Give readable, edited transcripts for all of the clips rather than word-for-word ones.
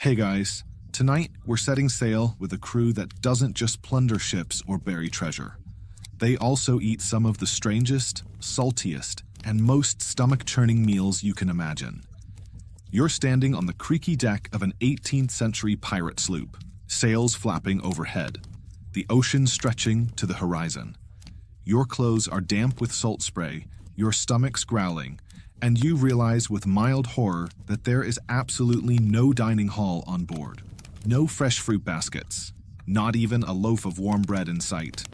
Hey guys, tonight we're setting sail with a crew that doesn't just plunder ships or bury treasure. They also eat some of the strangest, saltiest, and most stomach-churning meals you can imagine. You're standing on the creaky deck of an 18th century pirate sloop, sails flapping overhead, the ocean stretching to the horizon. Your clothes are damp with salt spray, your stomach's growling, and you realize with mild horror that there is absolutely no dining hall on board. No fresh fruit baskets, not even a loaf of warm bread in sight.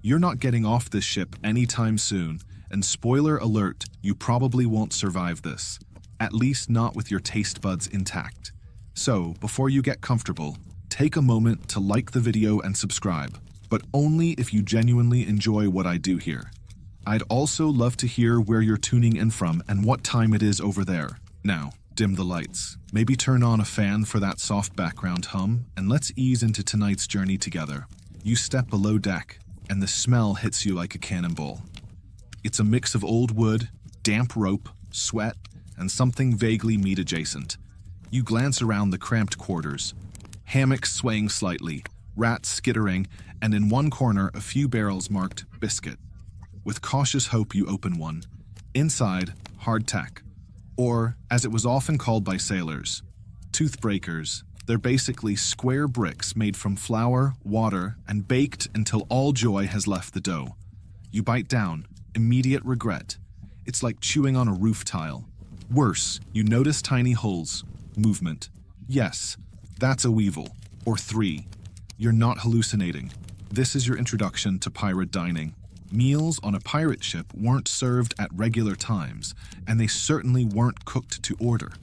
You're not getting off this ship anytime soon, and spoiler alert, you probably won't survive this, at least not with your taste buds intact. So, before you get comfortable, take a moment to like the video and subscribe, but only if you genuinely enjoy what I do here. I'd also love to hear where you're tuning in from and what time it is over there. Now, dim the lights. Maybe turn on a fan for that soft background hum, and let's ease into tonight's journey together. You step below deck, and the smell hits you like a cannonball. It's a mix of old wood, damp rope, sweat, and something vaguely meat-adjacent. You glance around the cramped quarters. Hammocks swaying slightly, rats skittering, and in one corner a few barrels marked biscuit. With cautious hope you open one. Inside, hardtack, or, as it was often called by sailors, toothbreakers. They're basically square bricks made from flour, water, and baked until all joy has left the dough. You bite down, immediate regret. It's like chewing on a roof tile. Worse, you notice tiny holes, movement. Yes, that's a weevil, or 3. You're not hallucinating. This is your introduction to pirate dining. Meals on a pirate ship weren't served at regular times, and they certainly weren't cooked to order.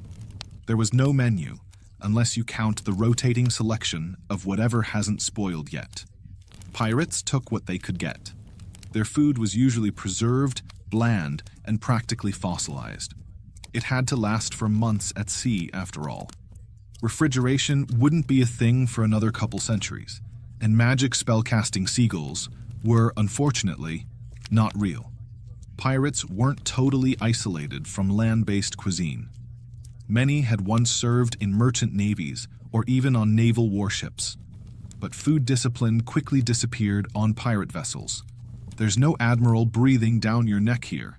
There was no menu, unless you count the rotating selection of whatever hasn't spoiled yet. Pirates took what they could get. Their food was usually preserved, bland, and practically fossilized. It had to last for months at sea, after all. Refrigeration wouldn't be a thing for another couple centuries, and magic spell-casting seagulls were, unfortunately, not real. Pirates weren't totally isolated from land-based cuisine. Many had once served in merchant navies or even on naval warships. But food discipline quickly disappeared on pirate vessels. There's no admiral breathing down your neck here.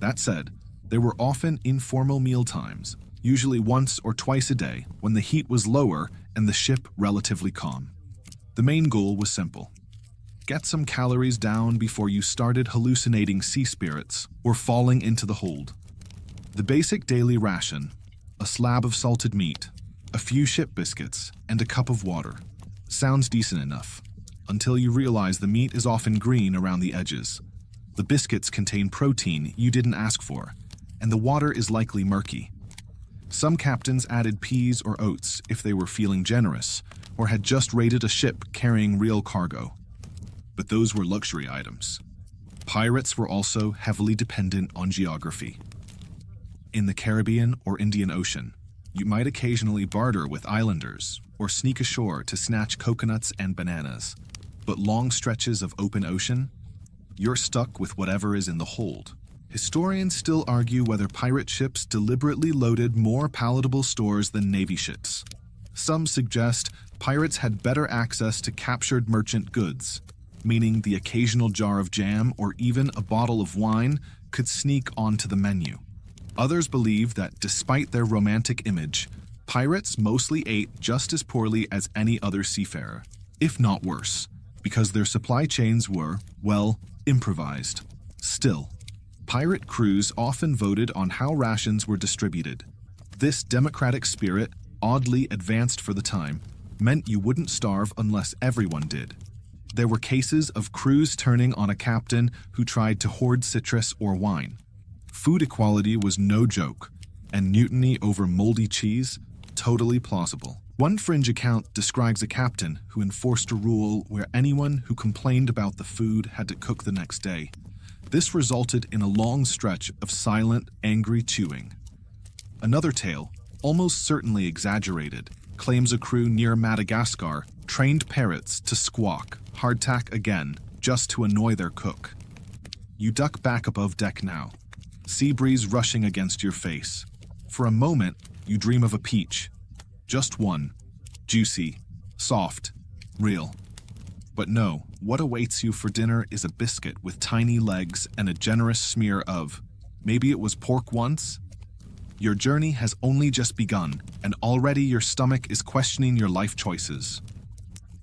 That said, there were often informal mealtimes, usually once or twice a day when the heat was lower and the ship relatively calm. The main goal was simple. Get some calories down before you started hallucinating sea spirits or falling into the hold. The basic daily ration, a slab of salted meat, a few ship biscuits, and a cup of water, sounds decent enough, until you realize the meat is often green around the edges. The biscuits contain protein you didn't ask for, and the water is likely murky. Some captains added peas or oats if they were feeling generous, or had just raided a ship carrying real cargo. But those were luxury items. Pirates were also heavily dependent on geography. In the Caribbean or Indian Ocean, you might occasionally barter with islanders or sneak ashore to snatch coconuts and bananas. But long stretches of open ocean, you're stuck with whatever is in the hold. Historians still argue whether pirate ships deliberately loaded more palatable stores than Navy ships. Some suggest pirates had better access to captured merchant goods, meaning the occasional jar of jam or even a bottle of wine could sneak onto the menu. Others believe that despite their romantic image, pirates mostly ate just as poorly as any other seafarer, if not worse, because their supply chains were, well, improvised. Still, pirate crews often voted on how rations were distributed. This democratic spirit, oddly advanced for the time, meant you wouldn't starve unless everyone did. There were cases of crews turning on a captain who tried to hoard citrus or wine. Food equality was no joke, and mutiny over moldy cheese, totally plausible. One fringe account describes a captain who enforced a rule where anyone who complained about the food had to cook the next day. This resulted in a long stretch of silent, angry chewing. Another tale, almost certainly exaggerated, claims a crew near Madagascar trained parrots to squawk, hardtack again, just to annoy their cook. You duck back above deck now, sea breeze rushing against your face. For a moment, you dream of a peach, Just one. Juicy, soft, real. But no, what awaits you for dinner is a biscuit with tiny legs and a generous smear of, maybe it was pork once? Your journey has only just begun, and already your stomach is questioning your life choices.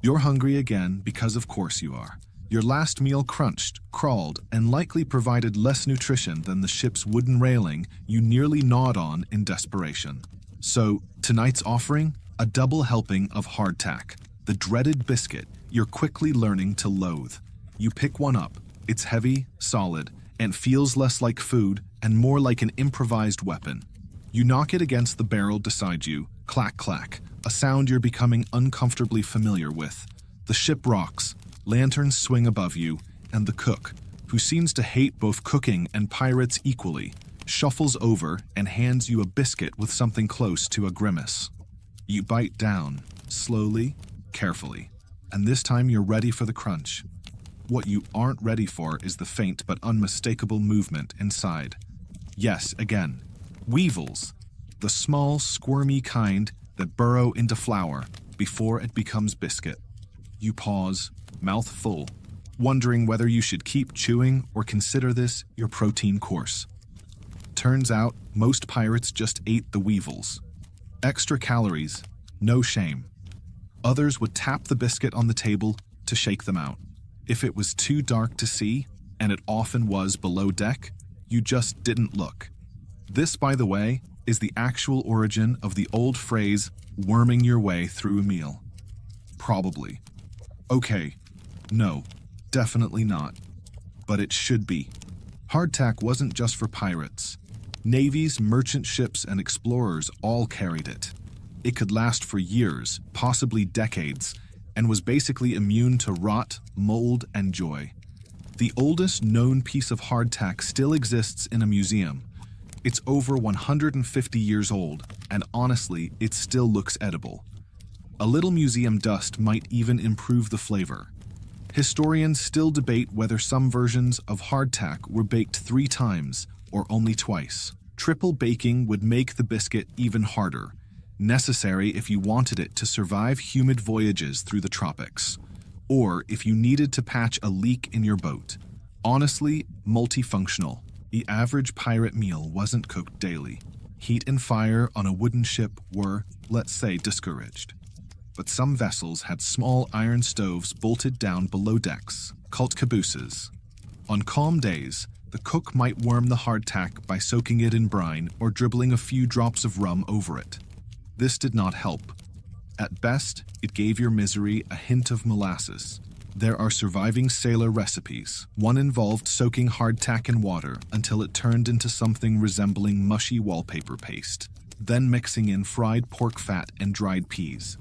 You're hungry again because of course you are. Your last meal crunched, crawled, and likely provided less nutrition than the ship's wooden railing you nearly gnawed on in desperation. So, tonight's offering? A double helping of hardtack, the dreaded biscuit you're quickly learning to loathe. You pick one up. It's heavy, solid, and feels less like food and more like an improvised weapon. You knock it against the barrel beside you, clack clack, a sound you're becoming uncomfortably familiar with. The ship rocks, lanterns swing above you, and the cook, who seems to hate both cooking and pirates equally, shuffles over and hands you a biscuit with something close to a grimace. You bite down, slowly, carefully, and this time you're ready for the crunch. What you aren't ready for is the faint but unmistakable movement inside. Yes, again, weevils, the small, squirmy kind that burrow into flour before it becomes biscuit. You pause, mouth full, wondering whether you should keep chewing or consider this your protein course. Turns out, most pirates just ate the weevils. Extra calories, no shame. Others would tap the biscuit on the table to shake them out. If it was too dark to see, and it often was below deck, you just didn't look. This, by the way, is the actual origin of the old phrase, worming your way through a meal. Probably. Okay, no, definitely not. But it should be. Hardtack wasn't just for pirates. Navies, merchant ships, and explorers all carried it. It could last for years, possibly decades, and was basically immune to rot, mold, and joy. The oldest known piece of hardtack still exists in a museum. It's over 150 years old, and honestly, it still looks edible. A little museum dust might even improve the flavor. Historians still debate whether some versions of hardtack were baked 3 times or only twice. Triple baking would make the biscuit even harder, necessary if you wanted it to survive humid voyages through the tropics, or if you needed to patch a leak in your boat. Honestly, multifunctional. The average pirate meal wasn't cooked daily. Heat and fire on a wooden ship were, let's say, discouraged. But some vessels had small iron stoves bolted down below decks, called cabooses. On calm days, the cook might warm the hardtack by soaking it in brine or dribbling a few drops of rum over it. This did not help. At best, it gave your misery a hint of molasses. There are surviving sailor recipes. One involved soaking hardtack in water until it turned into something resembling mushy wallpaper paste, then mixing in fried pork fat and dried peas.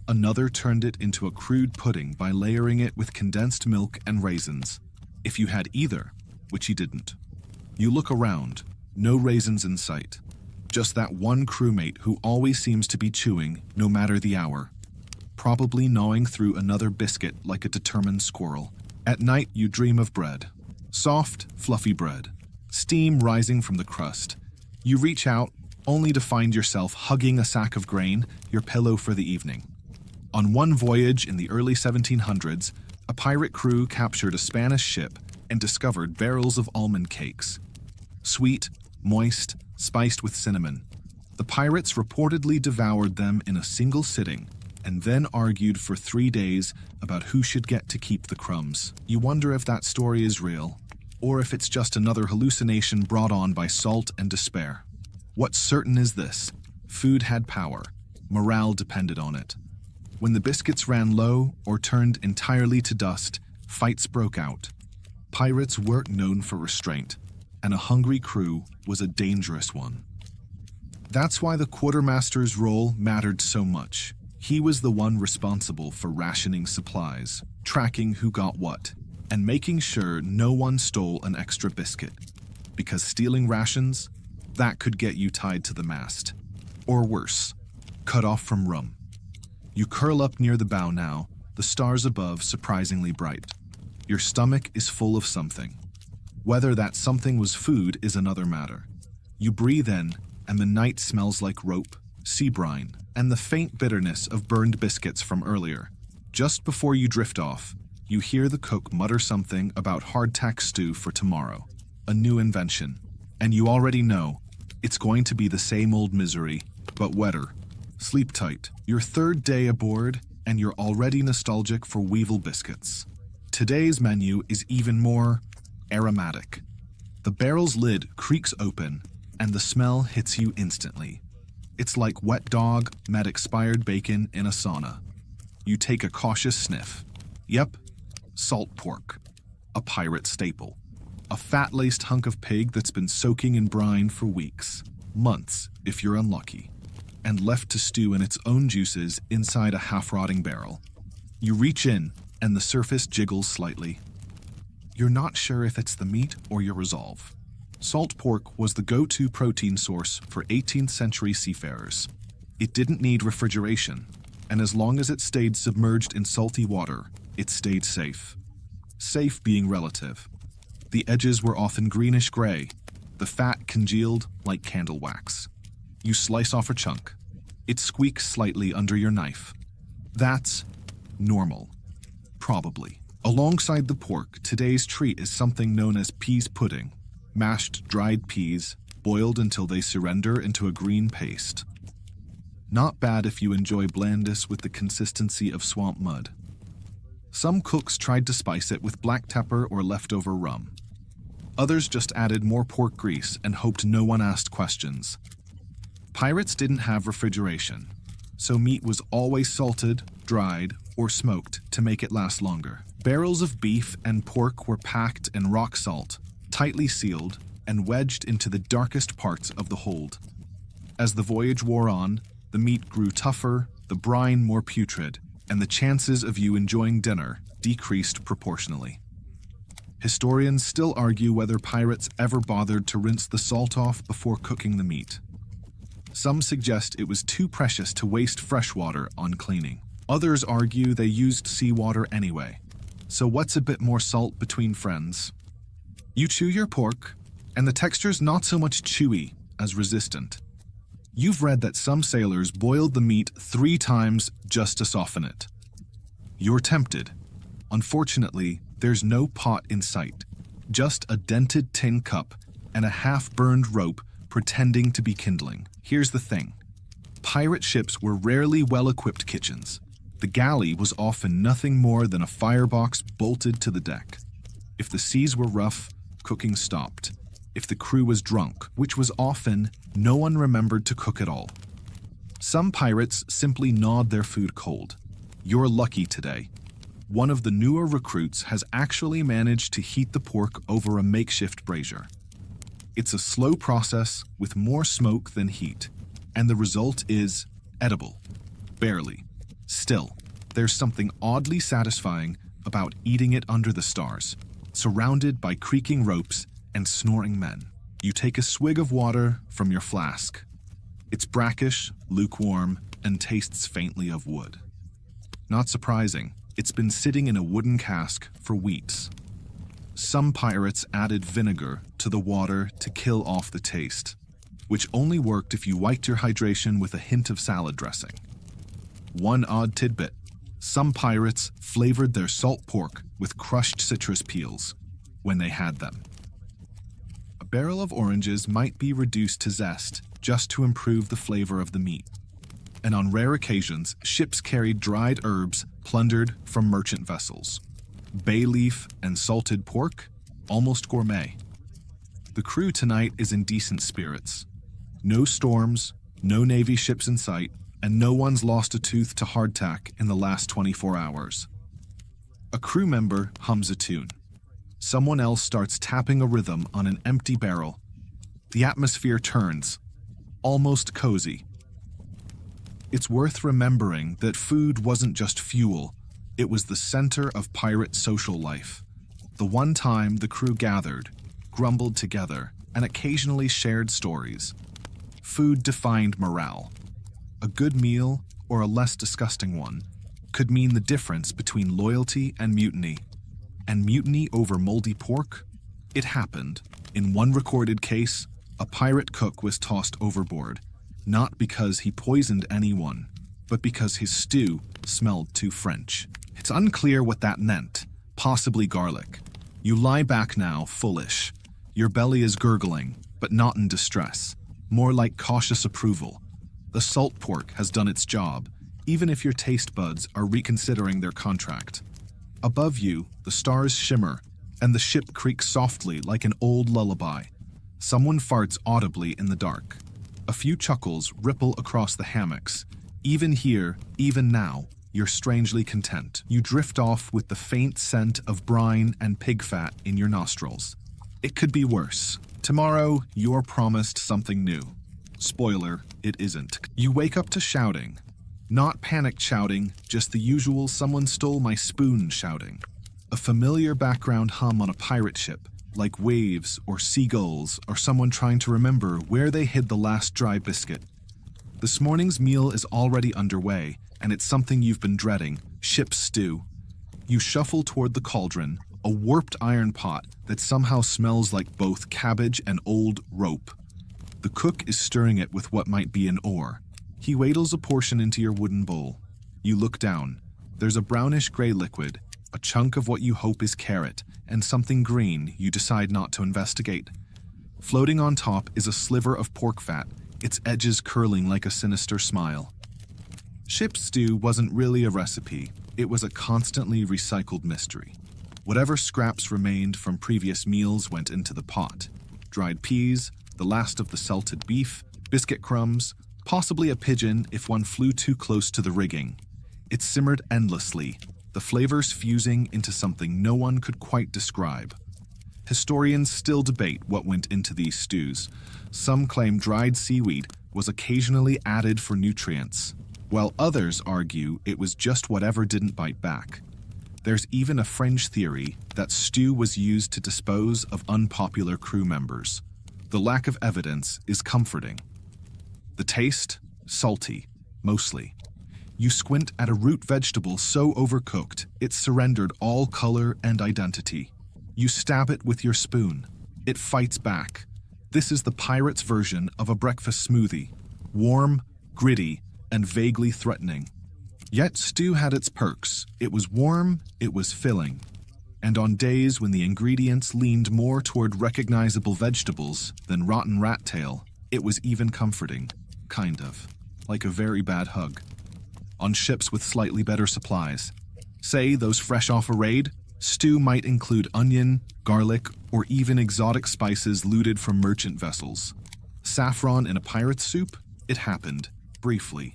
Another turned it into a crude pudding by layering it with condensed milk and raisins, if you had either, which you didn't. You look around, no raisins in sight. Just that one crewmate who always seems to be chewing, no matter the hour. Probably gnawing through another biscuit like a determined squirrel. At night, you dream of bread. Soft, fluffy bread. Steam rising from the crust. You reach out, only to find yourself hugging a sack of grain, your pillow for the evening. On one voyage in the early 1700s, a pirate crew captured a Spanish ship and discovered barrels of almond cakes. Sweet, moist, spiced with cinnamon. The pirates reportedly devoured them in a single sitting, and then argued for 3 days about who should get to keep the crumbs. You wonder if that story is real, or if it's just another hallucination brought on by salt and despair. What's certain is this: food had power. Morale depended on it. When the biscuits ran low or turned entirely to dust, fights broke out. Pirates weren't known for restraint, and a hungry crew was a dangerous one. That's why the quartermaster's role mattered so much. He was the one responsible for rationing supplies, tracking who got what, and making sure no one stole an extra biscuit. Because stealing rations, that could get you tied to the mast. Or worse, cut off from rum. You curl up near the bow now, the stars above surprisingly bright. Your stomach is full of something. Whether that something was food is another matter. You breathe in, and the night smells like rope, sea brine, and the faint bitterness of burned biscuits from earlier. Just before you drift off, you hear the cook mutter something about hardtack stew for tomorrow, a new invention, and you already know it's going to be the same old misery, but wetter. Sleep tight. Your third day aboard, and you're already nostalgic for weevil biscuits. Today's menu is even more aromatic. The barrel's lid creaks open, and the smell hits you instantly. It's like wet dog met expired bacon in a sauna. You take a cautious sniff. Yep, salt pork, a pirate staple. A fat-laced hunk of pig that's been soaking in brine for weeks, months if you're unlucky, and left to stew in its own juices inside a half-rotting barrel. You reach in, and the surface jiggles slightly. You're not sure if it's the meat or your resolve. Salt pork was the go-to protein source for 18th century seafarers. It didn't need refrigeration, and as long as it stayed submerged in salty water, it stayed safe. Safe being relative. The edges were often greenish-gray, the fat congealed like candle wax. You slice off a chunk. It squeaks slightly under your knife. That's normal. Probably. Alongside the pork, today's treat is something known as peas pudding. Mashed dried peas, boiled until they surrender into a green paste. Not bad if you enjoy blandness with the consistency of swamp mud. Some cooks tried to spice it with black pepper or leftover rum. Others just added more pork grease and hoped no one asked questions. Pirates didn't have refrigeration, so meat was always salted, dried, or smoked to make it last longer. Barrels of beef and pork were packed in rock salt, tightly sealed, and wedged into the darkest parts of the hold. As the voyage wore on, the meat grew tougher, the brine more putrid, and the chances of you enjoying dinner decreased proportionally. Historians still argue whether pirates ever bothered to rinse the salt off before cooking the meat. Some suggest it was too precious to waste fresh water on cleaning. Others argue they used seawater anyway. So what's a bit more salt between friends? You chew your pork, and the texture's not so much chewy as resistant. You've read that some sailors boiled the meat 3 times just to soften it. You're tempted. Unfortunately, there's no pot in sight, just a dented tin cup and a half-burned rope pretending to be kindling. Here's the thing. Pirate ships were rarely well-equipped kitchens. The galley was often nothing more than a firebox bolted to the deck. If the seas were rough, cooking stopped. If the crew was drunk, which was often, no one remembered to cook at all. Some pirates simply gnawed their food cold. You're lucky today. One of the newer recruits has actually managed to heat the pork over a makeshift brazier. It's a slow process with more smoke than heat, and the result is edible. Barely. Still, there's something oddly satisfying about eating it under the stars, surrounded by creaking ropes and snoring men. You take a swig of water from your flask. It's brackish, lukewarm, and tastes faintly of wood. Not surprising, it's been sitting in a wooden cask for weeks. Some pirates added vinegar to the water to kill off the taste, which only worked if you wiped your hydration with a hint of salad dressing. One odd tidbit: some pirates flavored their salt pork with crushed citrus peels when they had them. A barrel of oranges might be reduced to zest just to improve the flavor of the meat. And on rare occasions, ships carried dried herbs plundered from merchant vessels. Bay leaf and salted pork, almost gourmet. The crew tonight is in decent spirits. No storms, no Navy ships in sight, and no one's lost a tooth to hardtack in the last 24 hours. A crew member hums a tune. Someone else starts tapping a rhythm on an empty barrel. The atmosphere turns, almost cozy. It's worth remembering that food wasn't just fuel, it was the center of pirate social life. The one time the crew gathered, grumbled together, and occasionally shared stories. Food defined morale. A good meal, or a less disgusting one, could mean the difference between loyalty and mutiny. And mutiny over moldy pork? It happened. In one recorded case, a pirate cook was tossed overboard, not because he poisoned anyone, but because his stew smelled too French. It's unclear what that meant, possibly garlic. You lie back now, foolish. Your belly is gurgling, but not in distress, more like cautious approval. The salt pork has done its job, even if your taste buds are reconsidering their contract. Above you, the stars shimmer, and the ship creaks softly like an old lullaby. Someone farts audibly in the dark. A few chuckles ripple across the hammocks. Even here, even now, you're strangely content. You drift off with the faint scent of brine and pig fat in your nostrils. It could be worse. Tomorrow, you're promised something new. Spoiler, it isn't. You wake up to shouting. Not panicked shouting, just the usual someone stole my spoon shouting. A familiar background hum on a pirate ship, like waves or seagulls or someone trying to remember where they hid the last dry biscuit. This morning's meal is already underway, and it's something you've been dreading, ship's stew. You shuffle toward the cauldron, a warped iron pot that somehow smells like both cabbage and old rope. The cook is stirring it with what might be an oar. He ladles a portion into your wooden bowl. You look down. There's a brownish-gray liquid, a chunk of what you hope is carrot, and something green you decide not to investigate. Floating on top is a sliver of pork fat, its edges curling like a sinister smile. Ship stew wasn't really a recipe, it was a constantly recycled mystery. Whatever scraps remained from previous meals went into the pot. Dried peas, the last of the salted beef, biscuit crumbs, possibly a pigeon if one flew too close to the rigging. It simmered endlessly, the flavors fusing into something no one could quite describe. Historians still debate what went into these stews. Some claim dried seaweed was occasionally added for nutrients, while others argue it was just whatever didn't bite back. There's even a fringe theory that stew was used to dispose of unpopular crew members. The lack of evidence is comforting. The taste? Salty, mostly. You squint at a root vegetable so overcooked, it surrendered all color and identity. You stab it with your spoon. It fights back. This is the pirate's version of a breakfast smoothie. Warm, gritty, and vaguely threatening. Yet stew had its perks. It was warm, it was filling. And on days when the ingredients leaned more toward recognizable vegetables than rotten rat tail, it was even comforting. Kind of. Like a very bad hug. On ships with slightly better supplies, say those fresh off a raid, stew might include onion, garlic, or even exotic spices looted from merchant vessels. Saffron in a pirate's soup? It happened, briefly.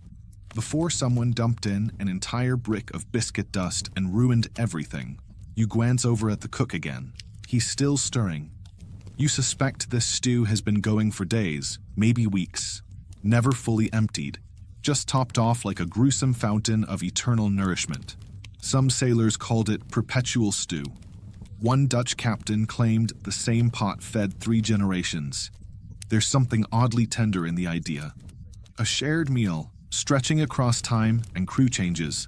Before someone dumped in an entire brick of biscuit dust and ruined everything. You glance over at the cook again. He's still stirring. You suspect this stew has been going for days, maybe weeks. Never fully emptied. Just topped off like a gruesome fountain of eternal nourishment. Some sailors called it perpetual stew. One Dutch captain claimed the same pot fed 3 generations. There's something oddly tender in the idea. A shared meal, stretching across time and crew changes.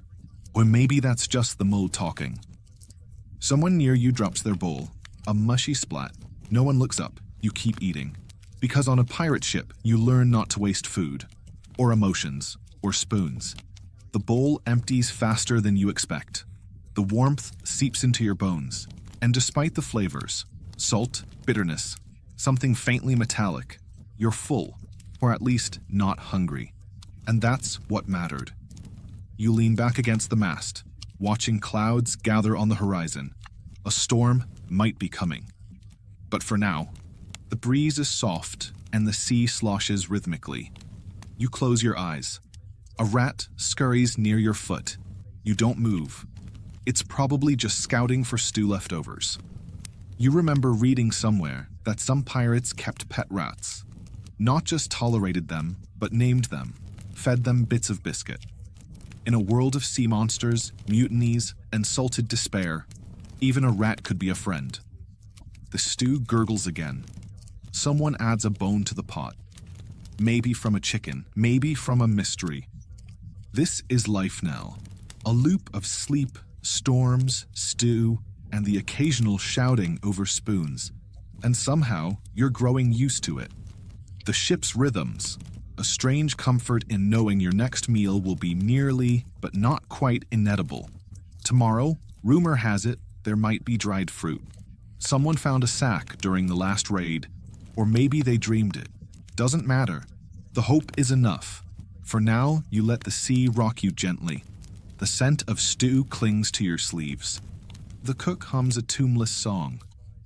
Or maybe that's just the mold talking. Someone near you drops their bowl. A mushy splat. No one looks up. You keep eating. Because on a pirate ship, you learn not to waste food. Or emotions. Or spoons. The bowl empties faster than you expect. The warmth seeps into your bones. And despite the flavors, salt, bitterness, something faintly metallic, you're full, or at least not hungry. And that's what mattered. You lean back against the mast, watching clouds gather on the horizon. A storm might be coming. But for now, the breeze is soft and the sea sloshes rhythmically. You close your eyes. A rat scurries near your foot. You don't move. It's probably just scouting for stew leftovers. You remember reading somewhere that some pirates kept pet rats. Not just tolerated them, but named them, fed them bits of biscuit. In a world of sea monsters, mutinies, and salted despair, even a rat could be a friend. The stew gurgles again. Someone adds a bone to the pot. Maybe from a chicken, maybe from a mystery. This is life now. A loop of sleep, storms, stew, and the occasional shouting over spoons. And somehow, you're growing used to it. The ship's rhythms, a strange comfort in knowing your next meal will be nearly, but not quite, inedible. Tomorrow, rumor has it, there might be dried fruit. Someone found a sack during the last raid, or maybe they dreamed it. Doesn't matter. The hope is enough. For now, you let the sea rock you gently. The scent of stew clings to your sleeves. The cook hums a tuneless song,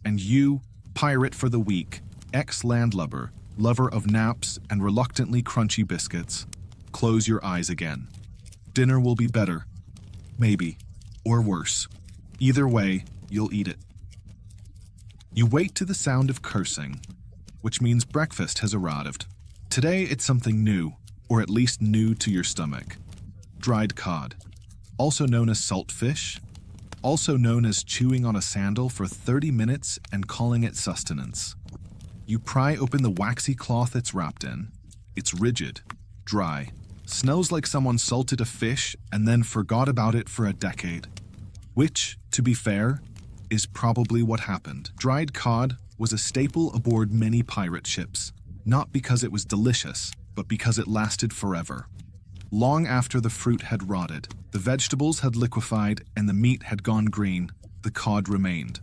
and you, pirate for the week, ex-landlubber, lover of naps and reluctantly crunchy biscuits, close your eyes again. Dinner will be better. Maybe. Or worse. Either way, you'll eat it. You wait to the sound of cursing, which means breakfast has arrived. Today it's something new, or at least new to your stomach. Dried cod, also known as salt fish, also known as chewing on a sandal for 30 minutes and calling it sustenance. You pry open the waxy cloth it's wrapped in. It's rigid, dry, smells like someone salted a fish and then forgot about it for a decade. Which, to be fair, is probably what happened. Dried cod was a staple aboard many pirate ships, not because it was delicious, but because it lasted forever. Long after the fruit had rotted, the vegetables had liquefied, and the meat had gone green, the cod remained.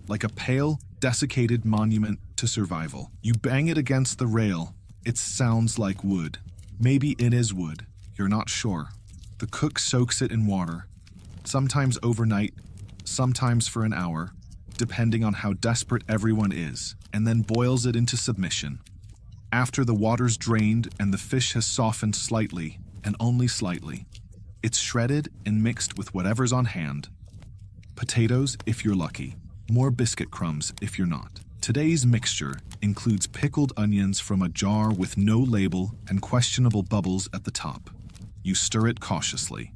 Like a pale, desiccated monument to survival. You bang it against the rail. It sounds like wood. Maybe it is wood. You're not sure. The cook soaks it in water, sometimes overnight, sometimes for an hour, depending on how desperate everyone is, and then boils it into submission. After the water's drained and the fish has softened slightly, and only slightly, it's shredded and mixed with whatever's on hand. Potatoes, if you're lucky. More biscuit crumbs, if you're not. Today's mixture includes pickled onions from a jar with no label and questionable bubbles at the top. You stir it cautiously.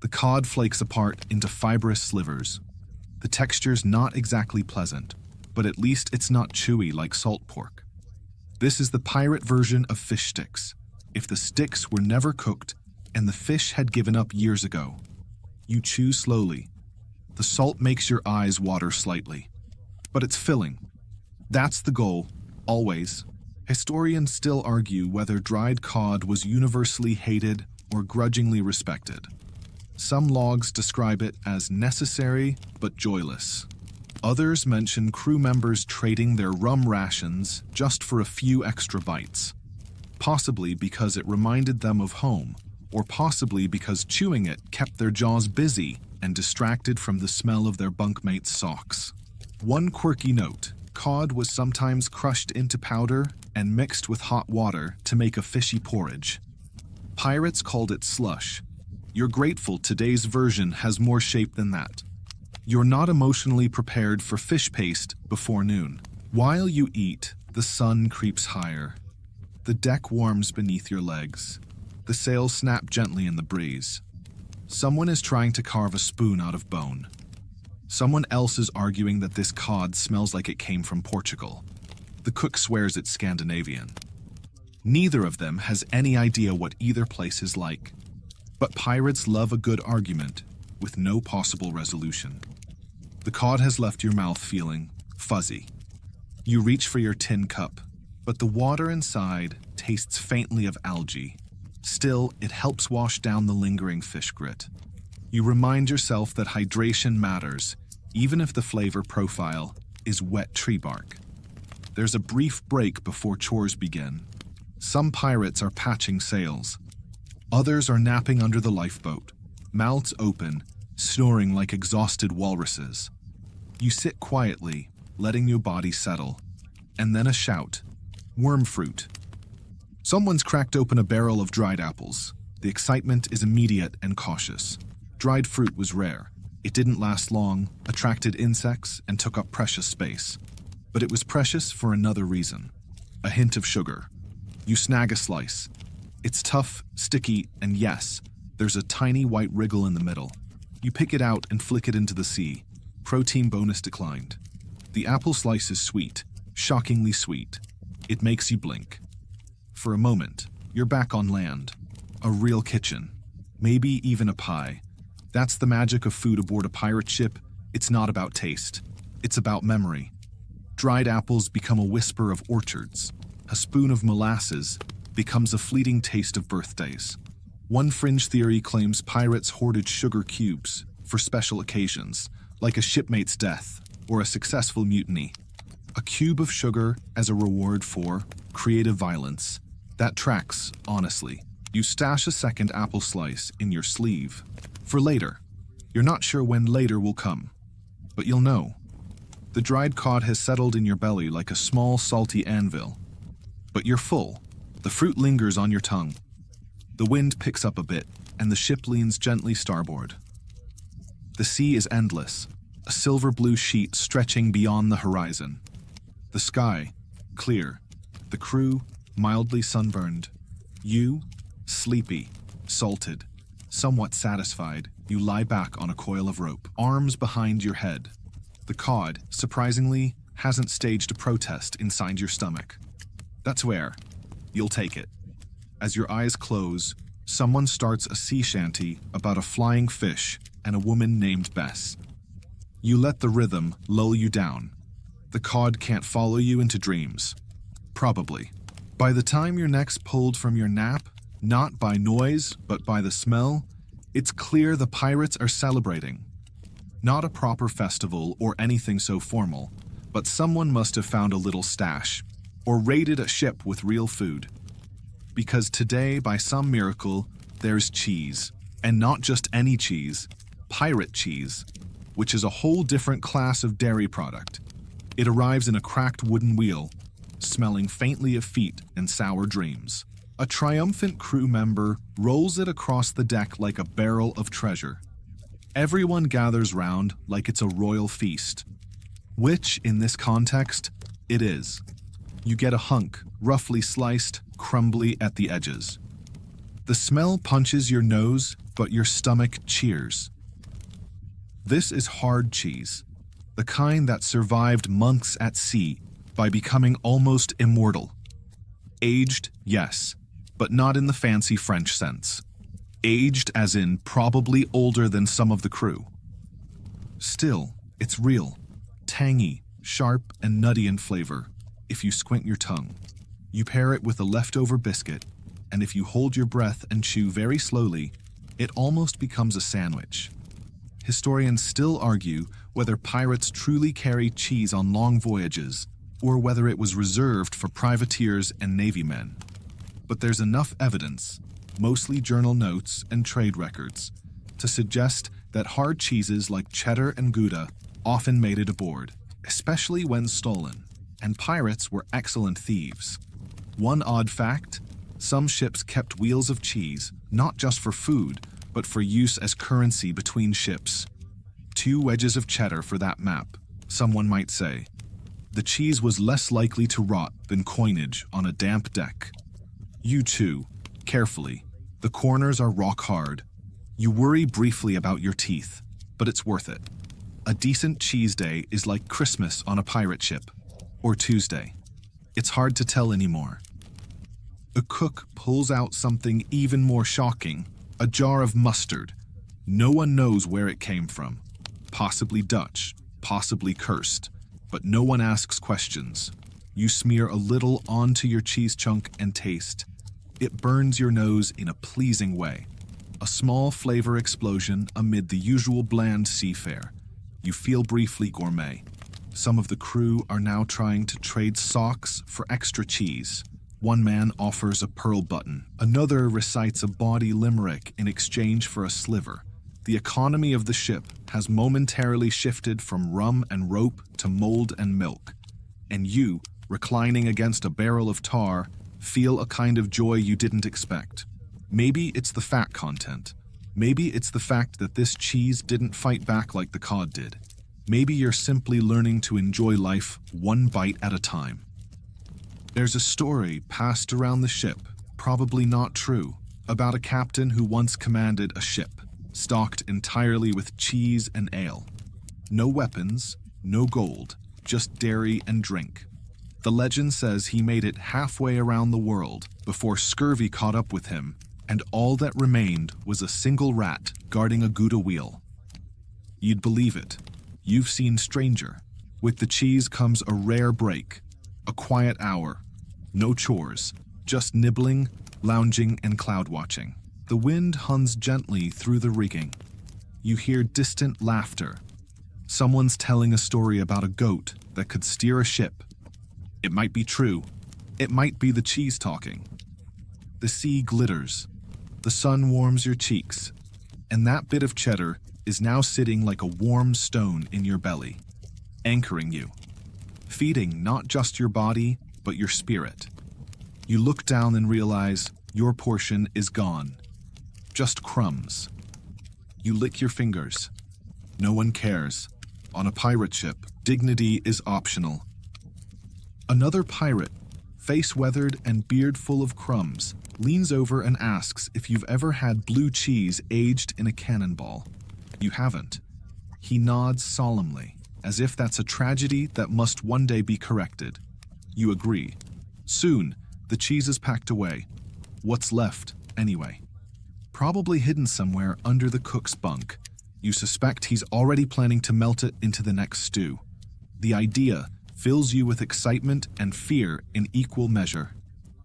The cod flakes apart into fibrous slivers. The texture's not exactly pleasant, but at least it's not chewy like salt pork. This is the pirate version of fish sticks. If the sticks were never cooked and the fish had given up years ago. You chew slowly. The salt makes your eyes water slightly. But it's filling. That's the goal, always. Historians still argue whether dried cod was universally hated or grudgingly respected. Some logs describe it as necessary but joyless. Others mention crew members trading their rum rations just for a few extra bites. Possibly because it reminded them of home, or possibly because chewing it kept their jaws busy and distracted from the smell of their bunkmates' socks. One quirky note: cod was sometimes crushed into powder and mixed with hot water to make a fishy porridge. Pirates called it slush. You're grateful today's version has more shape than that. You're not emotionally prepared for fish paste before noon. While you eat, the sun creeps higher. The deck warms beneath your legs. The sails snap gently in the breeze. Someone is trying to carve a spoon out of bone. Someone else is arguing that this cod smells like it came from Portugal. The cook swears it's Scandinavian. Neither of them has any idea what either place is like. But pirates love a good argument with no possible resolution. The cod has left your mouth feeling fuzzy. You reach for your tin cup, but the water inside tastes faintly of algae. Still, it helps wash down the lingering fish grit. You remind yourself that hydration matters, even if the flavor profile is wet tree bark. There's a brief break before chores begin. Some pirates are patching sails. Others are napping under the lifeboat, mouths open, snoring like exhausted walruses. You sit quietly, letting your body settle. And then a shout. Worm fruit. Someone's cracked open a barrel of dried apples. The excitement is immediate and cautious. Dried fruit was rare. It didn't last long, attracted insects, and took up precious space. But it was precious for another reason. A hint of sugar. You snag a slice. It's tough, sticky, and yes, there's a tiny white wriggle in the middle. You pick it out and flick it into the sea. Protein bonus declined. The apple slice is sweet, shockingly sweet. It makes you blink. For a moment, you're back on land. A real kitchen. Maybe even a pie. That's the magic of food aboard a pirate ship. It's not about taste. It's about memory. Dried apples become a whisper of orchards. A spoon of molasses becomes a fleeting taste of birthdays. One fringe theory claims pirates hoarded sugar cubes for special occasions, like a shipmate's death or a successful mutiny. A cube of sugar as a reward for creative violence. That tracks, honestly. You stash a second apple slice in your sleeve. For later. You're not sure when later will come, but you'll know. The dried cod has settled in your belly like a small salty anvil. But you're full. The fruit lingers on your tongue. The wind picks up a bit, and the ship leans gently starboard. The sea is endless, a silver-blue sheet stretching beyond the horizon. The sky, clear. The crew, mildly sunburned. You, sleepy, salted, somewhat satisfied, you lie back on a coil of rope, arms behind your head. The cod, surprisingly, hasn't staged a protest inside your stomach. That's where you'll take it. As your eyes close, someone starts a sea shanty about a flying fish and a woman named Bess. You let the rhythm lull you down. The cod can't follow you into dreams. Probably. By the time your neck's pulled from your nap, not by noise, but by the smell, it's clear the pirates are celebrating. Not a proper festival or anything so formal, but someone must have found a little stash, or raided a ship with real food. Because today, by some miracle, there's cheese. And not just any cheese, pirate cheese, which is a whole different class of dairy product. It arrives in a cracked wooden wheel, smelling faintly of feet and sour dreams. A triumphant crew member rolls it across the deck like a barrel of treasure. Everyone gathers round like it's a royal feast, which, in this context, it is. You get a hunk, roughly sliced, crumbly at the edges. The smell punches your nose, but your stomach cheers. This is hard cheese, the kind that survived months at sea by becoming almost immortal. Aged, yes, but not in the fancy French sense. Aged as in probably older than some of the crew. Still, it's real, tangy, sharp, and nutty in flavor, if you squint your tongue. You pair it with a leftover biscuit, and if you hold your breath and chew very slowly, it almost becomes a sandwich. Historians still argue whether pirates truly carried cheese on long voyages, or whether it was reserved for privateers and navy men. But there's enough evidence, mostly journal notes and trade records, to suggest that hard cheeses like cheddar and Gouda often made it aboard, especially when stolen, and pirates were excellent thieves. One odd fact, some ships kept wheels of cheese, not just for food, but for use as currency between ships. 2 wedges of cheddar for that map, someone might say. The cheese was less likely to rot than coinage on a damp deck. You chew, carefully. The corners are rock hard. You worry briefly about your teeth, but it's worth it. A decent cheese day is like Christmas on a pirate ship, or Tuesday. It's hard to tell anymore. A cook pulls out something even more shocking, a jar of mustard. No one knows where it came from. Possibly Dutch, possibly cursed, but no one asks questions. You smear a little onto your cheese chunk and taste. It burns your nose in a pleasing way. A small flavor explosion amid the usual bland seafare. You feel briefly gourmet. Some of the crew are now trying to trade socks for extra cheese. One man offers a pearl button. Another recites a bawdy limerick in exchange for a sliver. The economy of the ship has momentarily shifted from rum and rope to mold and milk. And you, reclining against a barrel of tar, feel a kind of joy you didn't expect. Maybe it's the fat content. Maybe it's the fact that this cheese didn't fight back like the cod did. Maybe you're simply learning to enjoy life one bite at a time. There's a story passed around the ship, probably not true, about a captain who once commanded a ship, stocked entirely with cheese and ale. No weapons, no gold, just dairy and drink. The legend says he made it halfway around the world before scurvy caught up with him, and all that remained was a single rat guarding a Gouda wheel. You'd believe it. You've seen stranger. With the cheese comes a rare break, a quiet hour, no chores, just nibbling, lounging, and cloud-watching. The wind huns gently through the rigging. You hear distant laughter. Someone's telling a story about a goat that could steer a ship. It might be true. It might be the cheese talking. The sea glitters. The sun warms your cheeks. And that bit of cheddar is now sitting like a warm stone in your belly, anchoring you, feeding not just your body, but your spirit. You look down and realize your portion is gone. Just crumbs. You lick your fingers. No one cares. On a pirate ship, dignity is optional. Another pirate, face weathered and beard full of crumbs, leans over and asks if you've ever had blue cheese aged in a cannonball. You haven't. He nods solemnly, as if that's a tragedy that must one day be corrected. You agree. Soon, the cheese is packed away. What's left, anyway? Probably hidden somewhere under the cook's bunk. You suspect he's already planning to melt it into the next stew. The idea fills you with excitement and fear in equal measure.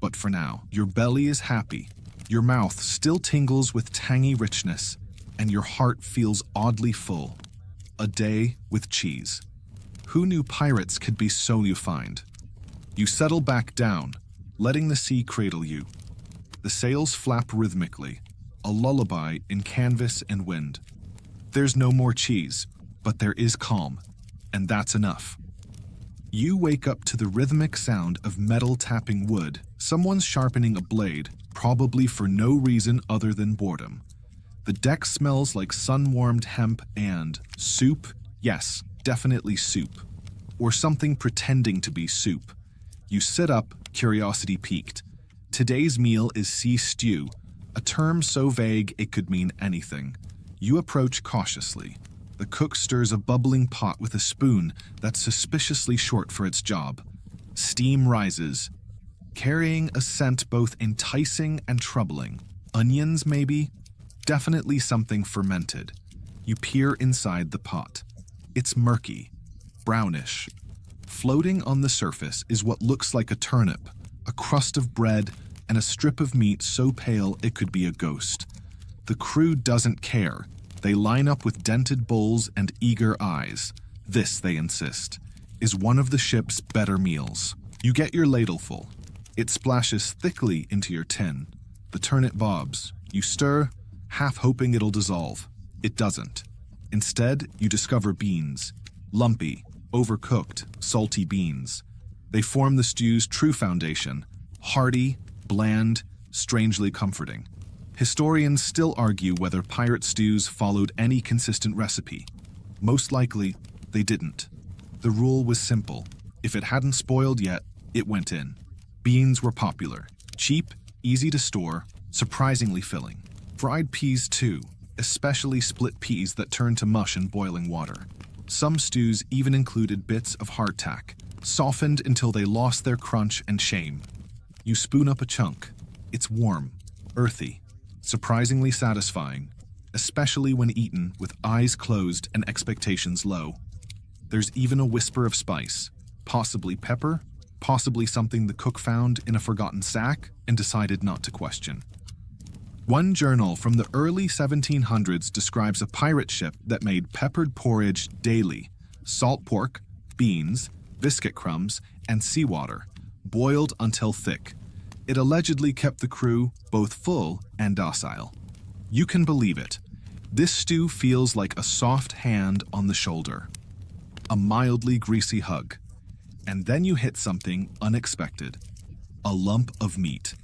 But for now, your belly is happy. Your mouth still tingles with tangy richness, and your heart feels oddly full. A day with cheese. Who knew pirates could be so refined? You settle back down, letting the sea cradle you. The sails flap rhythmically, a lullaby in canvas and wind. There's no more cheese, but there is calm, and that's enough. You wake up to the rhythmic sound of metal tapping wood. Someone's sharpening a blade, probably for no reason other than boredom. The deck smells like sun-warmed hemp and soup. Yes, definitely soup. Or something pretending to be soup. You sit up, curiosity piqued. Today's meal is sea stew, a term so vague it could mean anything. You approach cautiously. The cook stirs a bubbling pot with a spoon that's suspiciously short for its job. Steam rises, carrying a scent both enticing and troubling. Onions, maybe? Definitely something fermented. You peer inside the pot. It's murky, brownish. Floating on the surface is what looks like a turnip, a crust of bread, and a strip of meat so pale it could be a ghost. The crew doesn't care. They line up with dented bowls and eager eyes. This, they insist, is one of the ship's better meals. You get your ladleful. It splashes thickly into your tin. The turnip bobs. You stir, half hoping it'll dissolve. It doesn't. Instead, you discover beans. Lumpy, overcooked, salty beans. They form the stew's true foundation. Hearty, bland, strangely comforting. Historians still argue whether pirate stews followed any consistent recipe. Most likely, they didn't. The rule was simple. If it hadn't spoiled yet, it went in. Beans were popular. Cheap, easy to store, surprisingly filling. Fried peas too, especially split peas that turned to mush in boiling water. Some stews even included bits of hardtack, softened until they lost their crunch and shame. You spoon up a chunk. It's warm, earthy, surprisingly satisfying, especially when eaten with eyes closed and expectations low. There's even a whisper of spice, possibly pepper, possibly something the cook found in a forgotten sack and decided not to question. One journal from the early 1700s describes a pirate ship that made peppered porridge daily, salt pork, beans, biscuit crumbs, and seawater, boiled until thick. It allegedly kept the crew both full and docile. You can believe it. This stew feels like a soft hand on the shoulder. A mildly greasy hug. And then you hit something unexpected. A lump of meat.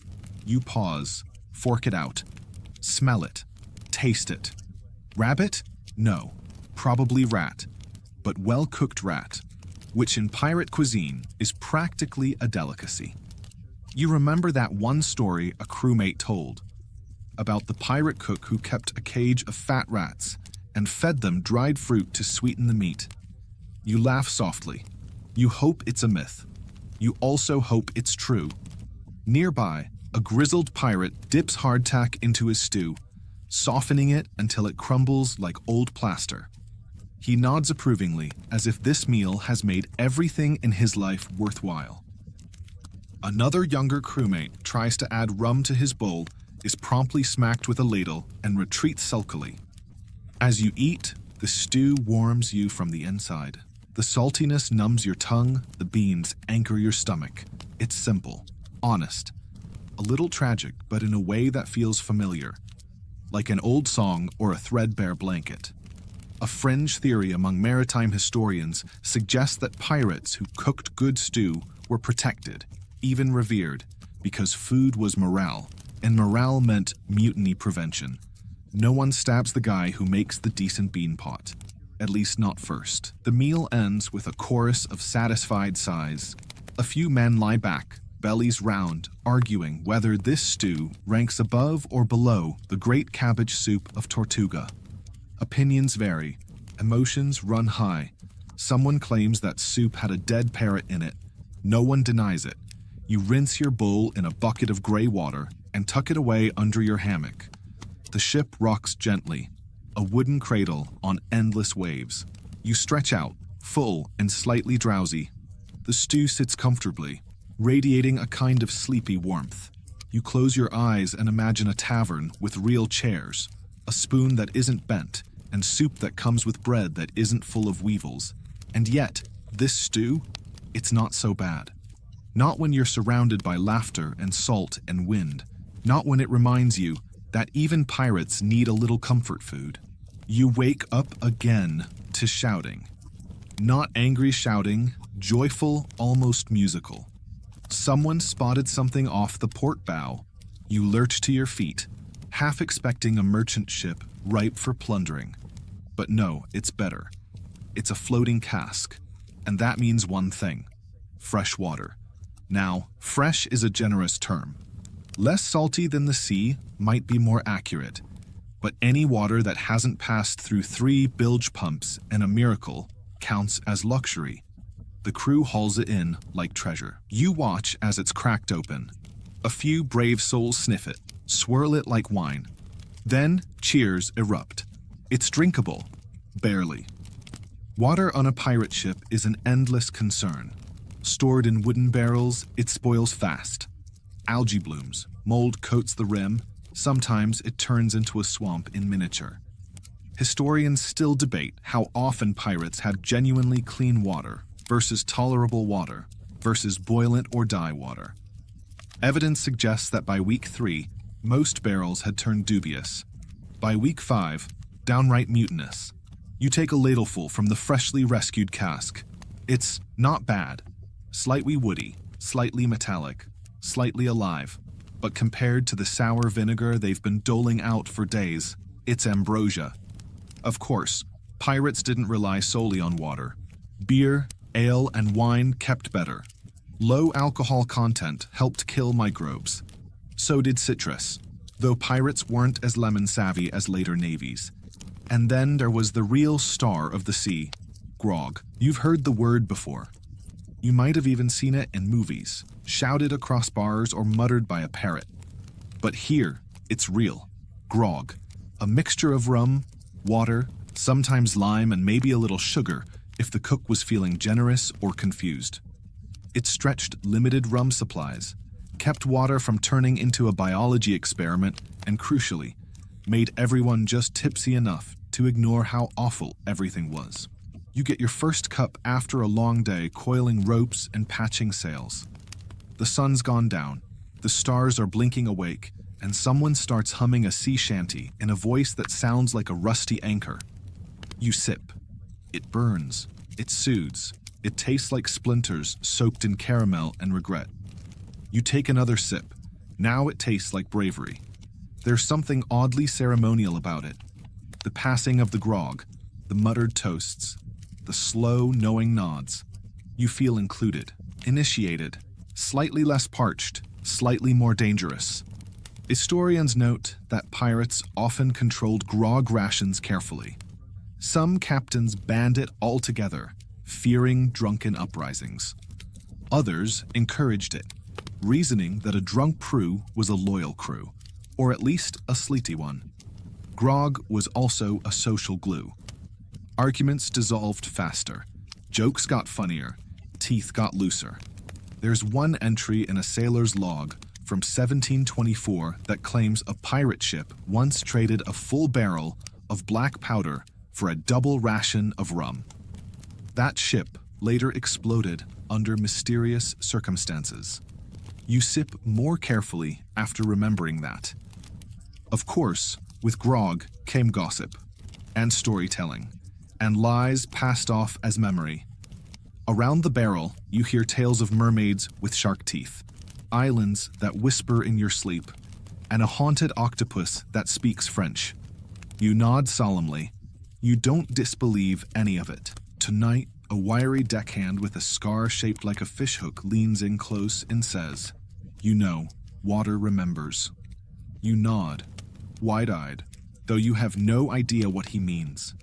You pause, fork it out, smell it, taste it. Rabbit? No. Probably rat. But well-cooked rat, which in pirate cuisine is practically a delicacy. You remember that one story a crewmate told about the pirate cook who kept a cage of fat rats and fed them dried fruit to sweeten the meat. You laugh softly. You hope it's a myth. You also hope it's true. Nearby, a grizzled pirate dips hardtack into his stew, softening it until it crumbles like old plaster. He nods approvingly, as if this meal has made everything in his life worthwhile. Another younger crewmate tries to add rum to his bowl, is promptly smacked with a ladle, and retreats sulkily. As you eat, the stew warms you from the inside. The saltiness numbs your tongue, the beans anchor your stomach. It's simple, honest, a little tragic, but in a way that feels familiar, like an old song or a threadbare blanket. A fringe theory among maritime historians suggests that pirates who cooked good stew were protected, even revered, because food was morale, and morale meant mutiny prevention. No one stabs the guy who makes the decent bean pot, at least not first. The meal ends with a chorus of satisfied sighs. A few men lie back, bellies round, arguing whether this stew ranks above or below the great cabbage soup of Tortuga. Opinions vary, emotions run high. Someone claims that soup had a dead parrot in it. No one denies it. You rinse your bowl in a bucket of gray water and tuck it away under your hammock. The ship rocks gently, a wooden cradle on endless waves. You stretch out, full and slightly drowsy. The stew sits comfortably, radiating a kind of sleepy warmth. You close your eyes and imagine a tavern with real chairs, a spoon that isn't bent, and soup that comes with bread that isn't full of weevils. And yet, this stew, it's not so bad. Not when you're surrounded by laughter and salt and wind. Not when it reminds you that even pirates need a little comfort food. You wake up again to shouting. Not angry shouting, joyful, almost musical. Someone spotted something off the port bow. You lurch to your feet, half expecting a merchant ship ripe for plundering. But no, it's better. It's a floating cask, and that means one thing: fresh water. Now, fresh is a generous term. Less salty than the sea might be more accurate, but any water that hasn't passed through 3 bilge pumps and a miracle counts as luxury. The crew hauls it in like treasure. You watch as it's cracked open. A few brave souls sniff it, swirl it like wine. Then cheers erupt. It's drinkable. Barely. Water on a pirate ship is an endless concern. Stored in wooden barrels, it spoils fast. Algae blooms, mold coats the rim, sometimes it turns into a swamp in miniature. Historians still debate how often pirates had genuinely clean water versus tolerable water versus boil it or die water. Evidence suggests that by week 3, most barrels had turned dubious. By week 5, downright mutinous. You take a ladleful from the freshly rescued cask. It's not bad. Slightly woody, slightly metallic, slightly alive. But compared to the sour vinegar they've been doling out for days, it's ambrosia. Of course, pirates didn't rely solely on water. Beer, ale, and wine kept better. Low alcohol content helped kill microbes. So did citrus, though pirates weren't as lemon-savvy as later navies. And then there was the real star of the sea, grog. You've heard the word before. You might have even seen it in movies, shouted across bars or muttered by a parrot. But here, it's real. Grog, a mixture of rum, water, sometimes lime, and maybe a little sugar if the cook was feeling generous or confused. It stretched limited rum supplies, kept water from turning into a biology experiment, and crucially, made everyone just tipsy enough to ignore how awful everything was. You get your first cup after a long day coiling ropes and patching sails. The sun's gone down, the stars are blinking awake, and someone starts humming a sea shanty in a voice that sounds like a rusty anchor. You sip. It burns. It soothes. It tastes like splinters soaked in caramel and regret. You take another sip. Now it tastes like bravery. There's something oddly ceremonial about it. The passing of the grog, the muttered toasts, the slow, knowing nods. You feel included, initiated, slightly less parched, slightly more dangerous. Historians note that pirates often controlled grog rations carefully. Some captains banned it altogether, fearing drunken uprisings. Others encouraged it, reasoning that a drunk crew was a loyal crew, or at least a sleety one. Grog was also a social glue. Arguments dissolved faster, jokes got funnier, teeth got looser. There's one entry in a sailor's log from 1724 that claims a pirate ship once traded a full barrel of black powder for a double ration of rum. That ship later exploded under mysterious circumstances. You sip more carefully after remembering that. Of course, with grog came gossip, and storytelling, and lies passed off as memory. Around the barrel, you hear tales of mermaids with shark teeth, islands that whisper in your sleep, and a haunted octopus that speaks French. You nod solemnly. You don't disbelieve any of it. Tonight, a wiry deckhand with a scar shaped like a fishhook leans in close and says, "You know, water remembers." You nod, wide-eyed, though you have no idea what he means.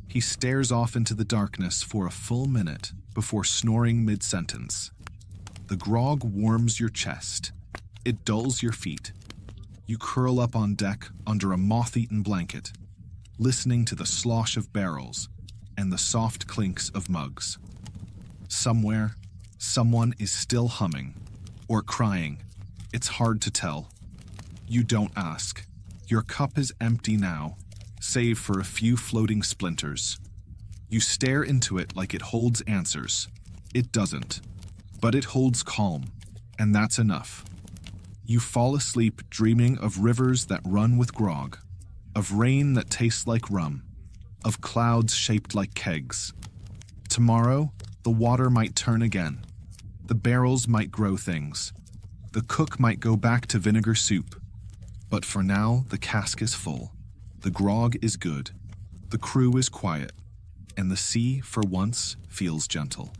He stares off into the darkness for a full minute before snoring mid-sentence. The grog warms your chest. It dulls your feet. You curl up on deck under a moth-eaten blanket, listening to the slosh of barrels and the soft clinks of mugs. Somewhere, someone is still humming or crying. It's hard to tell. You don't ask. Your cup is empty now, save for a few floating splinters. You stare into it like it holds answers. It doesn't, but it holds calm, and that's enough. You fall asleep dreaming of rivers that run with grog, of rain that tastes like rum, of clouds shaped like kegs. Tomorrow, the water might turn again. The barrels might grow things. The cook might go back to vinegar soup. But for now, the cask is full. The grog is good. The crew is quiet. And the sea, for once, feels gentle.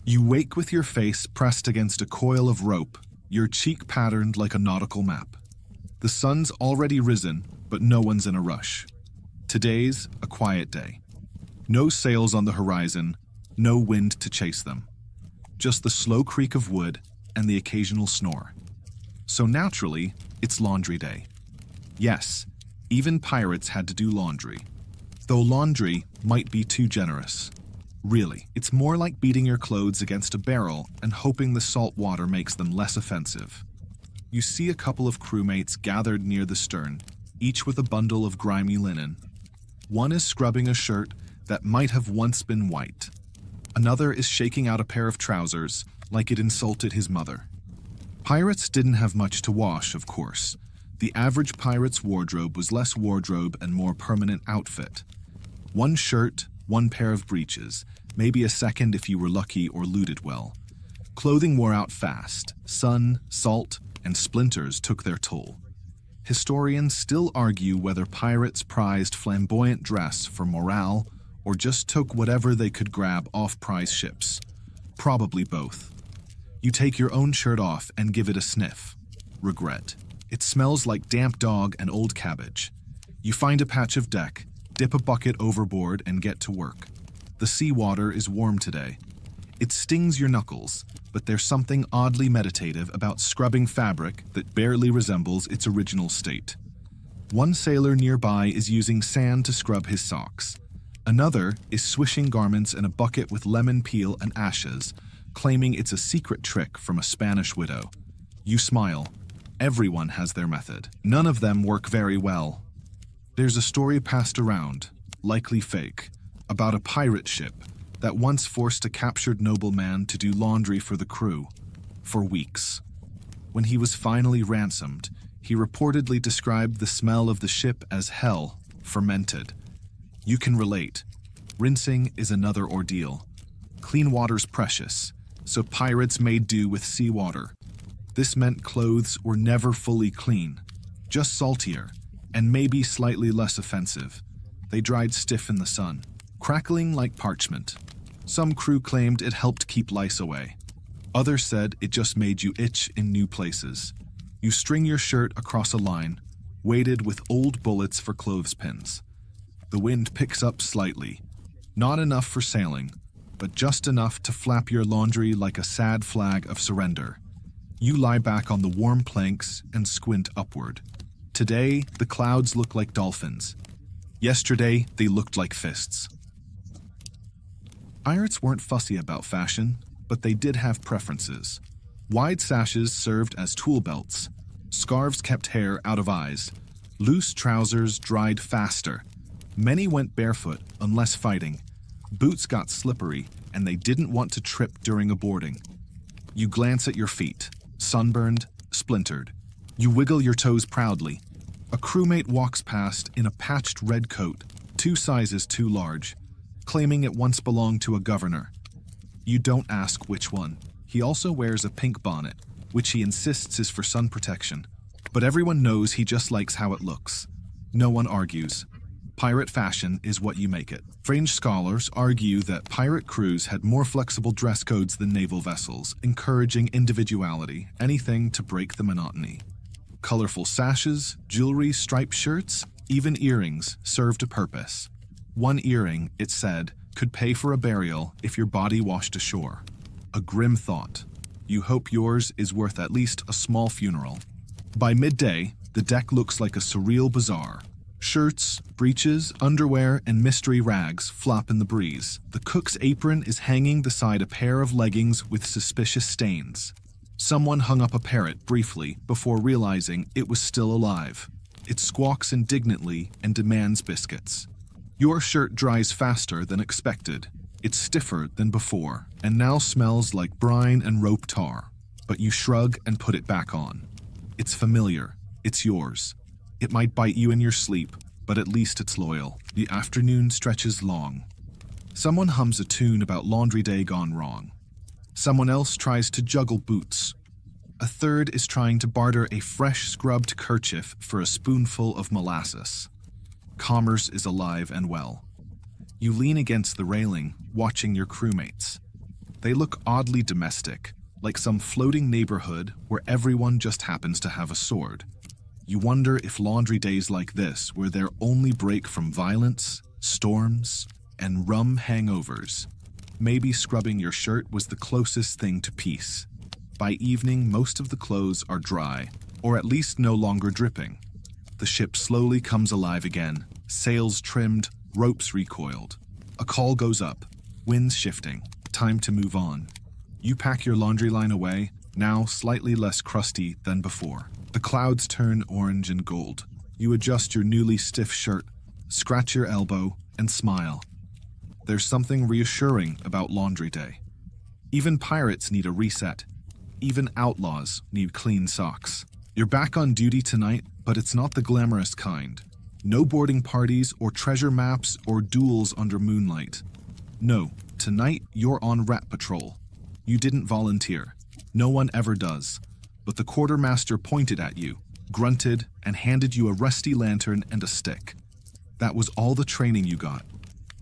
You wake with your face pressed against a coil of rope, your cheek patterned like a nautical map. The sun's already risen, but no one's in a rush. Today's a quiet day. No sails on the horizon, no wind to chase them. Just the slow creak of wood and the occasional snore. So naturally, it's laundry day. Yes, even pirates had to do laundry. Though laundry might be too generous. Really, it's more like beating your clothes against a barrel and hoping the salt water makes them less offensive. You see a couple of crewmates gathered near the stern, each with a bundle of grimy linen. One is scrubbing a shirt that might have once been white. Another is shaking out a pair of trousers like it insulted his mother. Pirates didn't have much to wash, of course. The average pirate's wardrobe was less wardrobe and more permanent outfit. One shirt, one pair of breeches, maybe a second if you were lucky or looted well. Clothing wore out fast. Sun, salt, and splinters took their toll. Historians still argue whether pirates prized flamboyant dress for morale or just took whatever they could grab off prize ships. Probably both. You take your own shirt off and give it a sniff. Regret. It smells like damp dog and old cabbage. You find a patch of deck, dip a bucket overboard, and get to work. The seawater is warm today. It stings your knuckles, but there's something oddly meditative about scrubbing fabric that barely resembles its original state. One sailor nearby is using sand to scrub his socks. Another is swishing garments in a bucket with lemon peel and ashes, claiming it's a secret trick from a Spanish widow. You smile. Everyone has their method. None of them work very well. There's a story passed around, likely fake, about a pirate ship that once forced a captured nobleman to do laundry for the crew, for weeks. When he was finally ransomed, he reportedly described the smell of the ship as hell, fermented. You can relate. Rinsing is another ordeal. Clean water's precious, so pirates made do with seawater. This meant clothes were never fully clean, just saltier, and maybe slightly less offensive. They dried stiff in the sun, crackling like parchment. Some crew claimed it helped keep lice away. Others said it just made you itch in new places. You string your shirt across a line, weighted with old bullets for clothespins. The wind picks up slightly, not enough for sailing, but just enough to flap your laundry like a sad flag of surrender. You lie back on the warm planks and squint upward. Today, the clouds look like dolphins. Yesterday, they looked like fists. Pirates weren't fussy about fashion, but they did have preferences. Wide sashes served as tool belts. Scarves kept hair out of eyes. Loose trousers dried faster. Many went barefoot, unless fighting. Boots got slippery, and they didn't want to trip during a boarding. You glance at your feet, sunburned, splintered. You wiggle your toes proudly. A crewmate walks past in a patched red coat, 2 sizes too large, claiming it once belonged to a governor. You don't ask which one. He also wears a pink bonnet, which he insists is for sun protection. But everyone knows he just likes how it looks. No one argues. Pirate fashion is what you make it. Fringe scholars argue that pirate crews had more flexible dress codes than naval vessels, encouraging individuality, anything to break the monotony. Colorful sashes, jewelry, striped shirts, even earrings served a purpose. One earring, it said, could pay for a burial if your body washed ashore. A grim thought. You hope yours is worth at least a small funeral. By midday, the deck looks like a surreal bazaar. Shirts, breeches, underwear, and mystery rags flop in the breeze. The cook's apron is hanging beside a pair of leggings with suspicious stains. Someone hung up a parrot briefly before realizing it was still alive. It squawks indignantly and demands biscuits. Your shirt dries faster than expected. It's stiffer than before, and now smells like brine and rope tar. But you shrug and put it back on. It's familiar. It's yours. It might bite you in your sleep, but at least it's loyal. The afternoon stretches long. Someone hums a tune about laundry day gone wrong. Someone else tries to juggle boots. A third is trying to barter a fresh scrubbed kerchief for a spoonful of molasses. Commerce is alive and well. You lean against the railing, watching your crewmates. They look oddly domestic, like some floating neighborhood where everyone just happens to have a sword. You wonder if laundry days like this were their only break from violence, storms, and rum hangovers. Maybe scrubbing your shirt was the closest thing to peace. By evening, most of the clothes are dry, or at least no longer dripping. The ship slowly comes alive again, sails trimmed, ropes recoiled. A call goes up, winds shifting, time to move on. You pack your laundry line away, now slightly less crusty than before. The clouds turn orange and gold. You adjust your newly stiff shirt, scratch your elbow, and smile. There's something reassuring about laundry day. Even pirates need a reset. Even outlaws need clean socks. You're back on duty tonight, but it's not the glamorous kind. No boarding parties or treasure maps or duels under moonlight. No, tonight you're on rat patrol. You didn't volunteer. No one ever does. But the quartermaster pointed at you, grunted, and handed you a rusty lantern and a stick. That was all the training you got.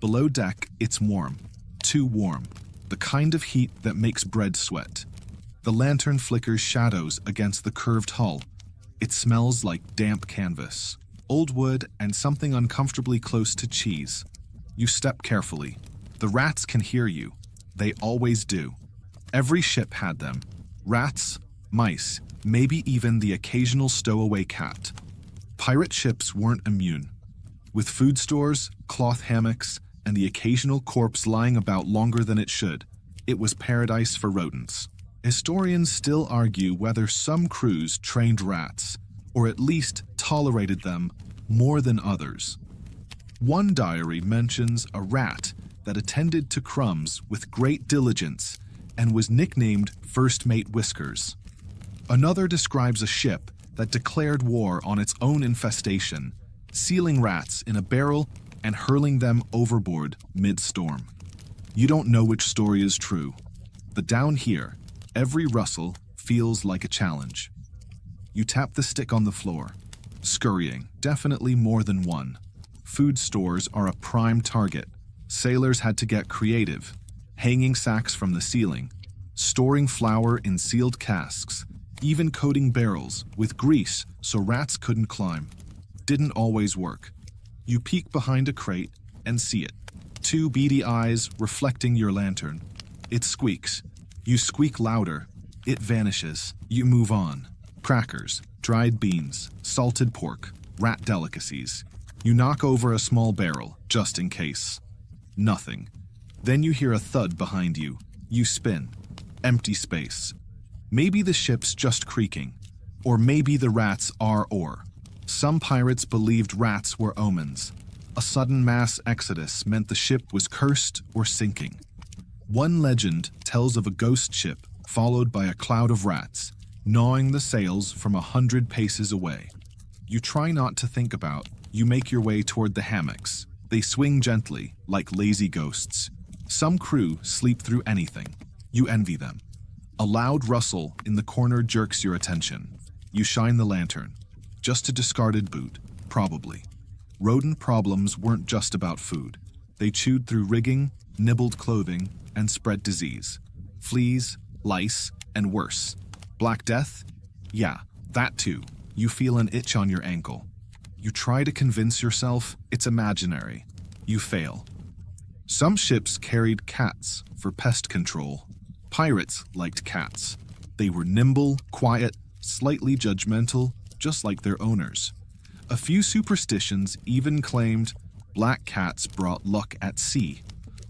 Below deck, it's warm. Too warm. The kind of heat that makes bread sweat. The lantern flickers shadows against the curved hull. It smells like damp canvas, old wood, and something uncomfortably close to cheese. You step carefully. The rats can hear you. They always do. Every ship had them. Rats, mice, maybe even the occasional stowaway cat. Pirate ships weren't immune. With food stores, cloth hammocks, and the occasional corpse lying about longer than it should, it was paradise for rodents. Historians still argue whether some crews trained rats, or at least tolerated them more than others. One diary mentions a rat that attended to crumbs with great diligence and was nicknamed First Mate Whiskers. Another describes a ship that declared war on its own infestation, sealing rats in a barrel and hurling them overboard mid-storm. You don't know which story is true, but down here, every rustle feels like a challenge. You tap the stick on the floor, scurrying, definitely more than one. Food stores are a prime target. Sailors had to get creative, hanging sacks from the ceiling, storing flour in sealed casks, even coating barrels with grease so rats couldn't climb. Didn't always work. You peek behind a crate and see it. 2 beady eyes reflecting your lantern. It squeaks. You squeak louder. It vanishes. You move on. Crackers, dried beans, salted pork, rat delicacies. You knock over a small barrel, just in case. Nothing. Then you hear a thud behind you. You spin. Empty space. Maybe the ship's just creaking. Or maybe the rats are or. Some pirates believed rats were omens. A sudden mass exodus meant the ship was cursed or sinking. One legend tells of a ghost ship followed by a cloud of rats, gnawing the sails from 100 paces away. You try not to think about. You make your way toward the hammocks. They swing gently, like lazy ghosts. Some crew sleep through anything. You envy them. A loud rustle in the corner jerks your attention. You shine the lantern. Just a discarded boot, probably. Rodent problems weren't just about food. They chewed through rigging, nibbled clothing, and spread disease. Fleas, lice, and worse. Black Death? Yeah, that too. You feel an itch on your ankle. You try to convince yourself it's imaginary. You fail. Some ships carried cats for pest control. Pirates liked cats. They were nimble, quiet, slightly judgmental, just like their owners. A few superstitions even claimed black cats brought luck at sea.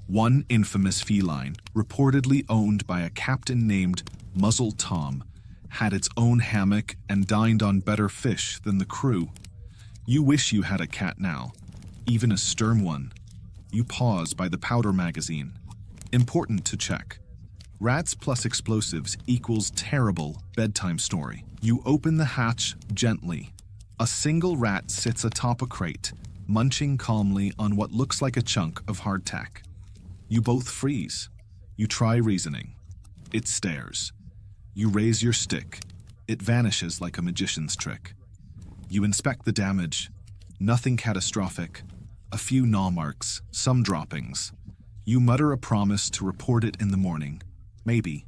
One infamous feline, reportedly owned by a captain named Muzzle Tom, had its own hammock and dined on better fish than the crew. You wish you had a cat now, even a stern one. You pause by the powder magazine. Important to check. Rats plus explosives equals terrible bedtime story. You open the hatch gently. A single rat sits atop a crate, munching calmly on what looks like a chunk of hardtack. You both freeze. You try reasoning. It stares. You raise your stick. It vanishes like a magician's trick. You inspect the damage. Nothing catastrophic. A few gnaw marks, some droppings. You mutter a promise to report it in the morning. Maybe.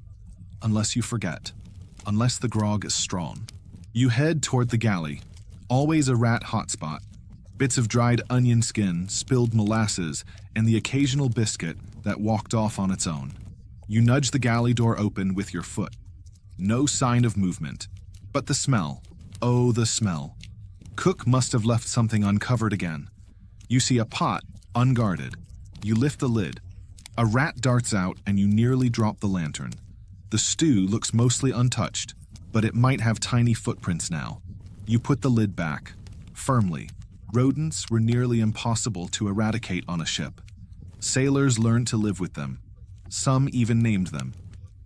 Unless you forget. Unless the grog is strong. You head toward the galley. Always a rat hotspot. Bits of dried onion skin, spilled molasses, and the occasional biscuit that walked off on its own. You nudge the galley door open with your foot. No sign of movement. But the smell. Oh, the smell. Cook must have left something uncovered again. You see a pot, unguarded. You lift the lid. A rat darts out and you nearly drop the lantern. The stew looks mostly untouched, but it might have tiny footprints now. You put the lid back. Firmly. Rodents were nearly impossible to eradicate on a ship. Sailors learned to live with them. Some even named them.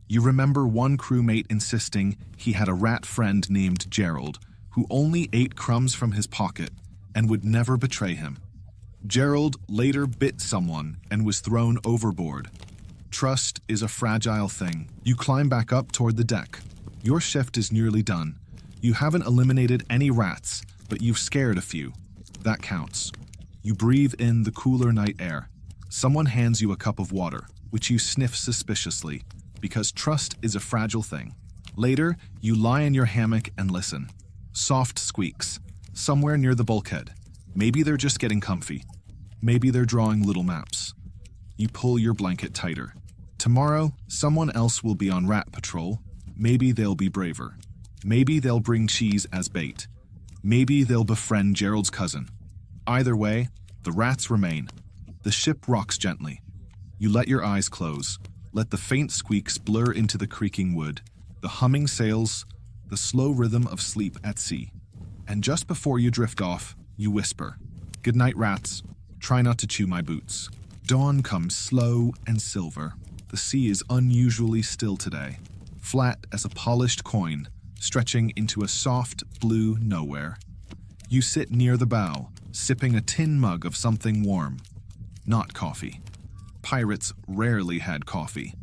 You remember one crewmate insisting he had a rat friend named Gerald, who only ate crumbs from his pocket and would never betray him. Gerald later bit someone and was thrown overboard. Trust is a fragile thing. You climb back up toward the deck. Your shift is nearly done. You haven't eliminated any rats, but you've scared a few. That counts. You breathe in the cooler night air. Someone hands you a cup of water, which you sniff suspiciously, because trust is a fragile thing. Later, you lie in your hammock and listen. Soft squeaks, somewhere near the bulkhead. Maybe they're just getting comfy. Maybe they're drawing little maps. You pull your blanket tighter. Tomorrow, someone else will be on rat patrol. Maybe they'll be braver. Maybe they'll bring cheese as bait. Maybe they'll befriend Gerald's cousin. Either way, the rats remain. The ship rocks gently. You let your eyes close. Let the faint squeaks blur into the creaking wood, the humming sails, the slow rhythm of sleep at sea. And just before you drift off, you whisper, "Good night, rats. Try not to chew my boots." Dawn comes slow and silver. The sea is unusually still today, flat as a polished coin, stretching into a soft blue nowhere. You sit near the bow, sipping a tin mug of something warm. Not coffee. Pirates rarely had coffee.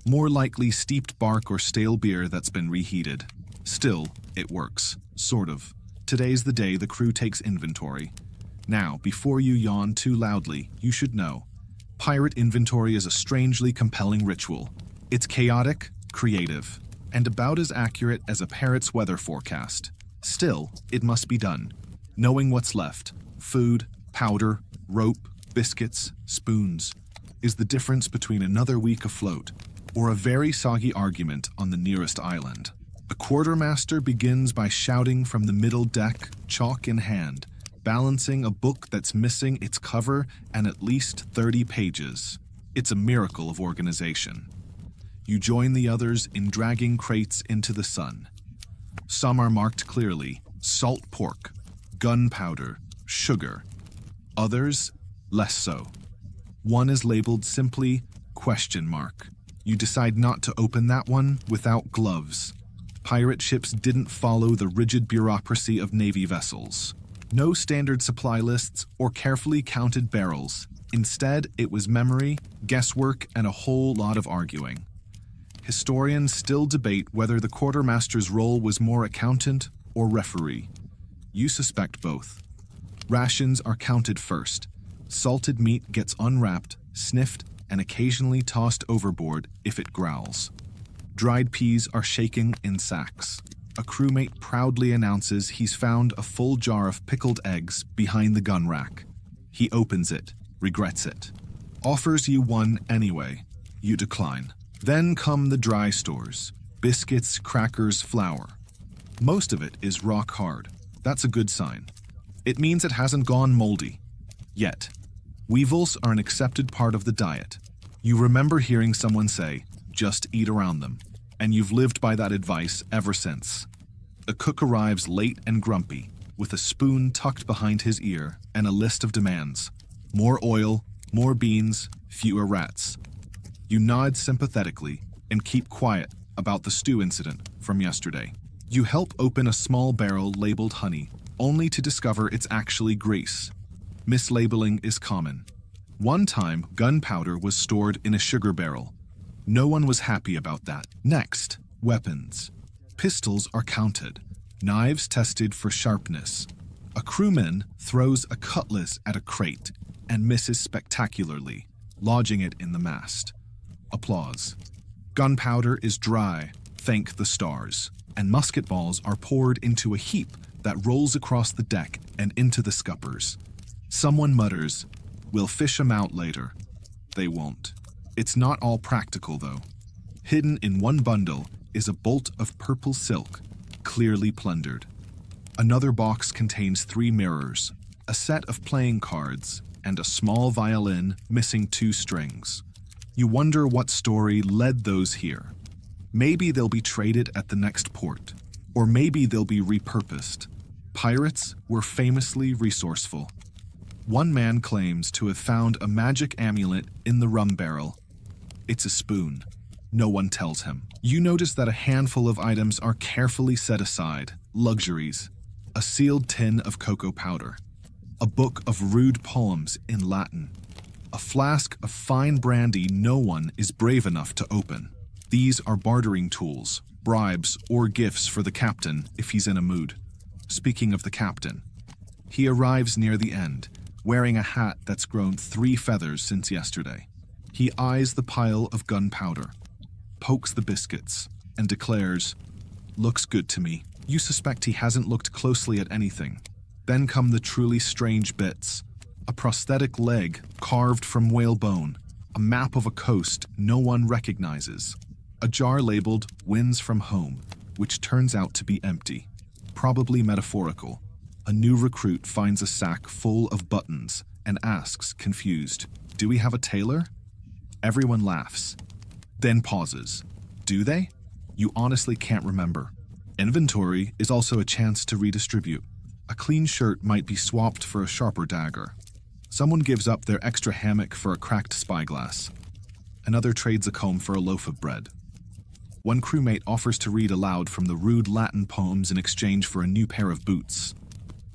More likely steeped bark or stale beer that's been reheated. Still, it works. Sort of. Today's the day the crew takes inventory. Now, before you yawn too loudly, you should know. Pirate inventory is a strangely compelling ritual. It's chaotic, creative, and about as accurate as a parrot's weather forecast. Still, it must be done. Knowing what's left, food, powder, rope, biscuits, spoons, is the difference between another week afloat or a very soggy argument on the nearest island. A quartermaster begins by shouting from the middle deck, chalk in hand, balancing a book that's missing its cover and at least 30 pages. It's a miracle of organization. You join the others in dragging crates into the sun. Some are marked clearly: salt pork, gunpowder, sugar. Others, less so. One is labeled simply ? You decide not to open that one without gloves. Pirate ships didn't follow the rigid bureaucracy of Navy vessels. No standard supply lists or carefully counted barrels. Instead, it was memory, guesswork, and a whole lot of arguing. Historians still debate whether the quartermaster's role was more accountant or referee. You suspect both. Rations are counted first. Salted meat gets unwrapped, sniffed, and occasionally tossed overboard if it growls. Dried peas are shaken in sacks. A crewmate proudly announces he's found a full jar of pickled eggs behind the gun rack. He opens it, regrets it. Offers you one anyway. You decline. Then come the dry stores: biscuits, crackers, flour. Most of it is rock hard. That's a good sign. It means it hasn't gone moldy. Yet. Weevils are an accepted part of the diet. You remember hearing someone say, just eat around them, and you've lived by that advice ever since. A cook arrives late and grumpy, with a spoon tucked behind his ear and a list of demands. More oil, more beans, fewer rats. You nod sympathetically and keep quiet about the stew incident from yesterday. You help open a small barrel labeled honey, only to discover it's actually grease. Mislabeling is common. One time, gunpowder was stored in a sugar barrel. No one was happy about that. Next, weapons. Pistols are counted. Knives tested for sharpness. A crewman throws a cutlass at a crate and misses spectacularly, lodging it in the mast. Applause. Gunpowder is dry, thank the stars, and musket balls are poured into a heap that rolls across the deck and into the scuppers. Someone mutters, "We'll fish 'em out later." They won't. It's not all practical, though. Hidden in one bundle is a bolt of purple silk, clearly plundered. Another box contains 3 mirrors, a set of playing cards, and a small violin missing 2 strings. You wonder what story led those here. Maybe they'll be traded at the next port, or maybe they'll be repurposed. Pirates were famously resourceful. One man claims to have found a magic amulet in the rum barrel. It's a spoon. No one tells him. You notice that a handful of items are carefully set aside, luxuries. A sealed tin of cocoa powder. A book of rude poems in Latin. A flask of fine brandy no one is brave enough to open. These are bartering tools, bribes, or gifts for the captain if he's in a mood. Speaking of the captain, he arrives near the end, wearing a hat that's grown 3 feathers since yesterday. He eyes the pile of gunpowder, pokes the biscuits, and declares, "Looks good to me." You suspect he hasn't looked closely at anything. Then come the truly strange bits. A prosthetic leg carved from whale bone, a map of a coast no one recognizes, a jar labeled "Winds from Home," which turns out to be empty, probably metaphorical. A new recruit finds a sack full of buttons and asks, confused, "Do we have a tailor?" Everyone laughs, then pauses. Do they? You honestly can't remember. Inventory is also a chance to redistribute. A clean shirt might be swapped for a sharper dagger. Someone gives up their extra hammock for a cracked spyglass. Another trades a comb for a loaf of bread. One crewmate offers to read aloud from the rude Latin poems in exchange for a new pair of boots.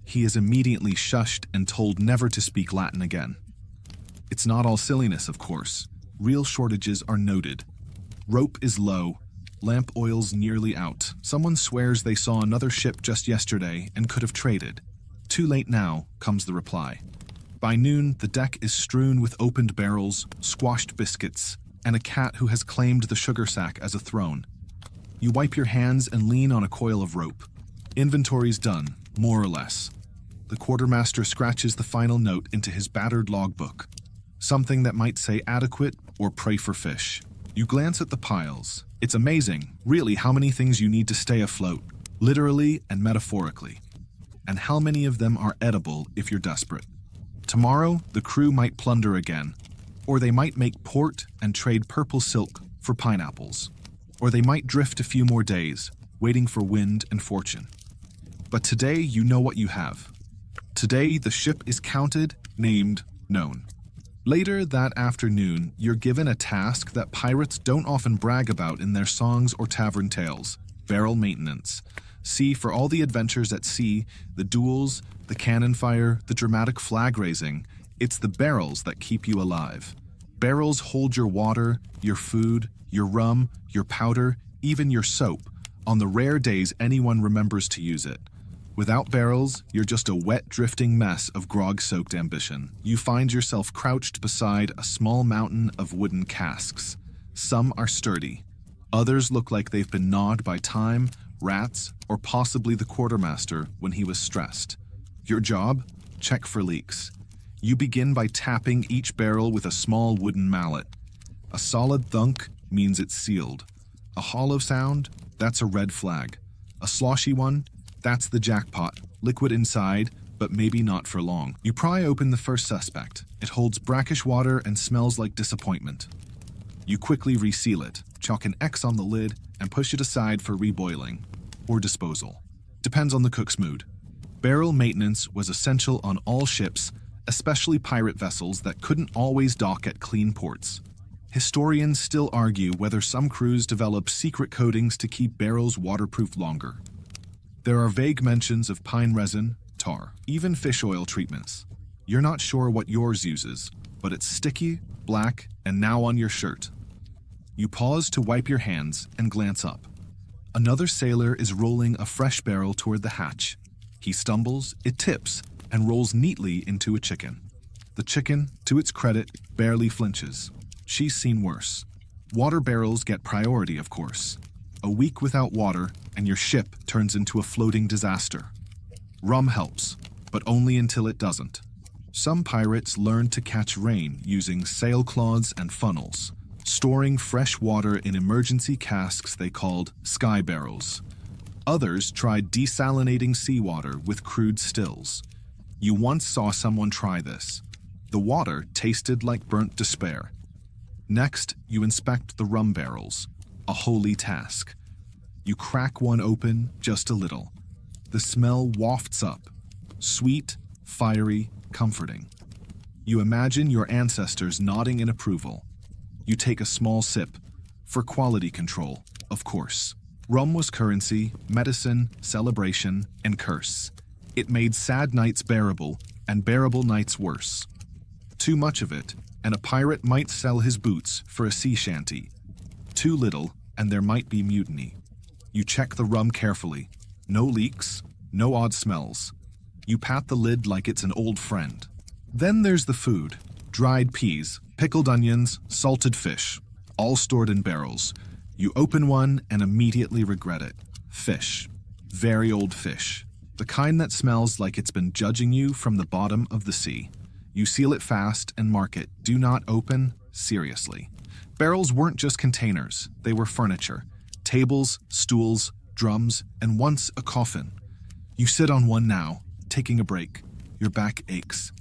He is immediately shushed and told never to speak Latin again. It's not all silliness, of course. Real shortages are noted. Rope is low, lamp oil's nearly out. Someone swears they saw another ship just yesterday and could have traded. Too late now, comes the reply. By noon, the deck is strewn with opened barrels, squashed biscuits, and a cat who has claimed the sugar sack as a throne. You wipe your hands and lean on a coil of rope. Inventory's done, more or less. The quartermaster scratches the final note into his battered logbook. Something that might say adequate or pray for fish. You glance at the piles. It's amazing, really, how many things you need to stay afloat, literally and metaphorically. And how many of them are edible if you're desperate. Tomorrow, the crew might plunder again, or they might make port and trade purple silk for pineapples. Or they might drift a few more days, waiting for wind and fortune. But today you know what you have. Today the ship is counted, named, known. Later that afternoon, you're given a task that pirates don't often brag about in their songs or tavern tales: barrel maintenance. See, for all the adventures at sea, the duels, the cannon fire, the dramatic flag raising, it's the barrels that keep you alive. Barrels hold your water, your food, your rum, your powder, even your soap, on the rare days anyone remembers to use it. Without barrels, you're just a wet, drifting mess of grog-soaked ambition. You find yourself crouched beside a small mountain of wooden casks. Some are sturdy. Others look like they've been gnawed by time, rats, or possibly the quartermaster when he was stressed. Your job? Check for leaks. You begin by tapping each barrel with a small wooden mallet. A solid thunk means it's sealed. A hollow sound? That's a red flag. A sloshy one? That's the jackpot. Liquid inside, but maybe not for long. You pry open the first suspect. It holds brackish water and smells like disappointment. You quickly reseal it, chalk an X on the lid, and push it aside for reboiling or disposal. Depends on the cook's mood. Barrel maintenance was essential on all ships, especially pirate vessels that couldn't always dock at clean ports. Historians still argue whether some crews developed secret coatings to keep barrels waterproof longer. There are vague mentions of pine resin, tar, even fish oil treatments. You're not sure what yours uses, but it's sticky, black, and now on your shirt. You pause to wipe your hands and glance up. Another sailor is rolling a fresh barrel toward the hatch. He stumbles, it tips, and rolls neatly into a chicken. The chicken, to its credit, barely flinches. She's seen worse. Water barrels get priority, of course. A week without water, and your ship turns into a floating disaster. Rum helps, but only until it doesn't. Some pirates learned to catch rain using sailcloths and funnels, storing fresh water in emergency casks they called sky barrels. Others tried desalinating seawater with crude stills. You once saw someone try this. The water tasted like burnt despair. Next, you inspect the rum barrels, a holy task. You crack one open just a little. The smell wafts up, sweet, fiery, comforting. You imagine your ancestors nodding in approval. You take a small sip, for quality control, of course. Rum was currency, medicine, celebration, and curse. It made sad nights bearable, and bearable nights worse. Too much of it, and a pirate might sell his boots for a sea shanty. Too little, and there might be mutiny. You check the rum carefully. No leaks, no odd smells. You pat the lid like it's an old friend. Then there's the food. Dried peas, pickled onions, salted fish, all stored in barrels. You open one and immediately regret it. Fish. Very old fish. The kind that smells like it's been judging you from the bottom of the sea. You seal it fast and mark it, "Do not open," seriously. Barrels weren't just containers, they were furniture. Tables, stools, drums, and once a coffin. You sit on one now, taking a break. Your back aches.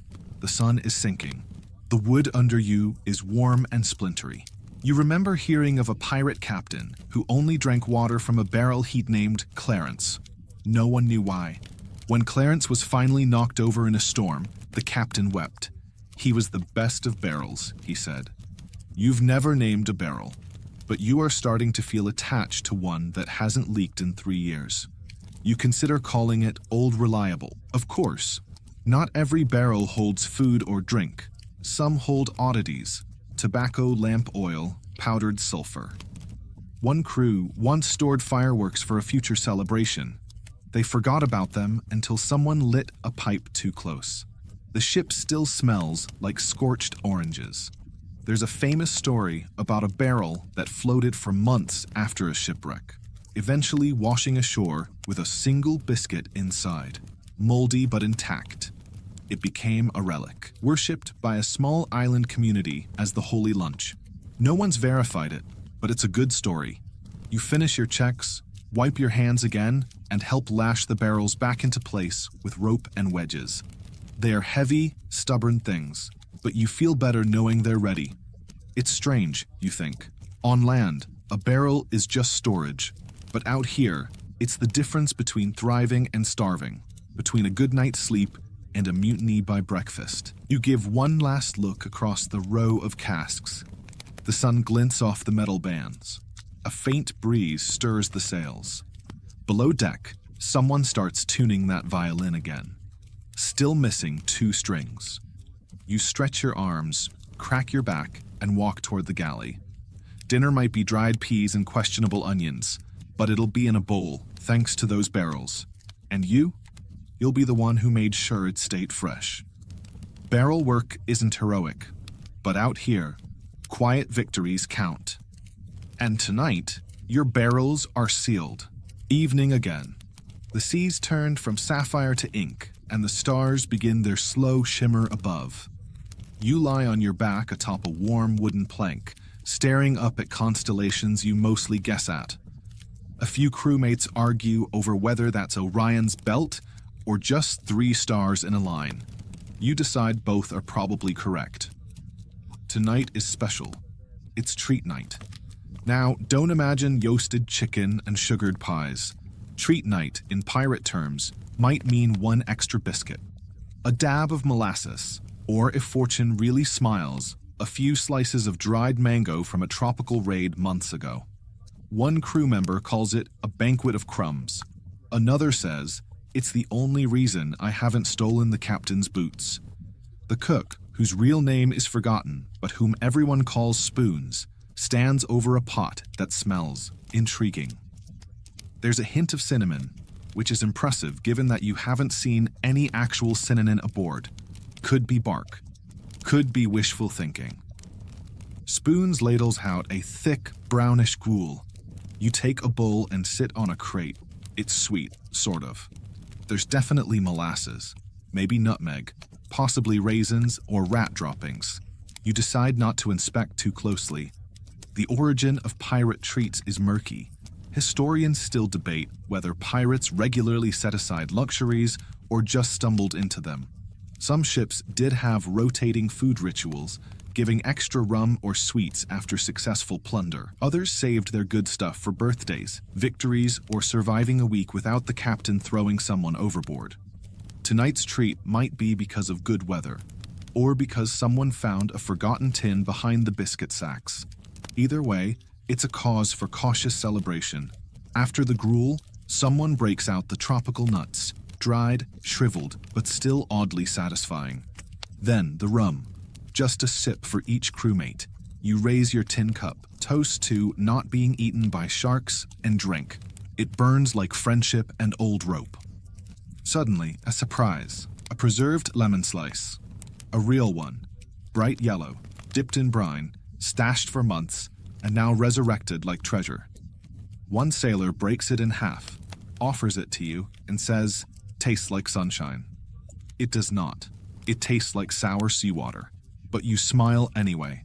The sun is sinking. The wood under you is warm and splintery. You remember hearing of a pirate captain who only drank water from a barrel he'd named Clarence. No one knew why. When Clarence was finally knocked over in a storm, the captain wept. He was the best of barrels, he said. You've never named a barrel, but you are starting to feel attached to one that hasn't leaked in 3 years. You consider calling it Old Reliable. Of course, not every barrel holds food or drink. Some hold oddities: tobacco, lamp oil, powdered sulfur. One crew once stored fireworks for a future celebration. They forgot about them until someone lit a pipe too close. The ship still smells like scorched oranges. There's a famous story about a barrel that floated for months after a shipwreck, eventually washing ashore with a single biscuit inside, moldy but intact. It became a relic, worshipped by a small island community as the holy lunch. No one's verified it, but it's a good story. You finish your checks, wipe your hands again, and help lash the barrels back into place with rope and wedges. They are heavy, stubborn things, but you feel better knowing they're ready. It's strange, you think. On land, a barrel is just storage, but out here, it's the difference between thriving and starving, between a good night's sleep and a mutiny by breakfast. You give one last look across the row of casks. The sun glints off the metal bands. A faint breeze stirs the sails. Below deck, someone starts tuning that violin again. Still missing 2 strings. You stretch your arms, crack your back, and walk toward the galley. Dinner might be dried peas and questionable onions, but it'll be in a bowl, thanks to those barrels. And you'll be the one who made sure it stayed fresh. Barrel work isn't heroic, but out here, quiet victories count. And tonight, your barrels are sealed. Evening again. The seas turned from sapphire to ink, and the stars begin their slow shimmer above. You lie on your back atop a warm wooden plank, staring up at constellations you mostly guess at. A few crewmates argue over whether that's Orion's belt or just 3 stars in a line. You decide both are probably correct. Tonight is special. It's treat night. Now, don't imagine roasted chicken and sugared pies. Treat night, in pirate terms, might mean 1 extra biscuit, a dab of molasses, or if fortune really smiles, a few slices of dried mango from a tropical raid months ago. One crew member calls it a banquet of crumbs. Another says, it's the only reason I haven't stolen the captain's boots. The cook, whose real name is forgotten, but whom everyone calls Spoons, stands over a pot that smells intriguing. There's a hint of cinnamon, which is impressive given that you haven't seen any actual cinnamon aboard. Could be bark. Could be wishful thinking. Spoons ladles out a thick, brownish gruel. You take a bowl and sit on a crate. It's sweet, sort of. There's definitely molasses, maybe nutmeg, possibly raisins or rat droppings. You decide not to inspect too closely. The origin of pirate treats is murky. Historians still debate whether pirates regularly set aside luxuries or just stumbled into them. Some ships did have rotating food rituals, giving extra rum or sweets after successful plunder. Others saved their good stuff for birthdays, victories, or surviving a week without the captain throwing someone overboard. Tonight's treat might be because of good weather, or because someone found a forgotten tin behind the biscuit sacks. Either way, it's a cause for cautious celebration. After the gruel, someone breaks out the tropical nuts, dried, shriveled, but still oddly satisfying. Then the rum. Just a sip for each crewmate. You raise your tin cup, toast to not being eaten by sharks, and drink. It burns like friendship and old rope. Suddenly, a surprise. A preserved lemon slice. A real one. Bright yellow, dipped in brine, stashed for months, and now resurrected like treasure. One sailor breaks it in half, offers it to you, and says, "Tastes like sunshine." It does not. It tastes like sour seawater. But you smile anyway.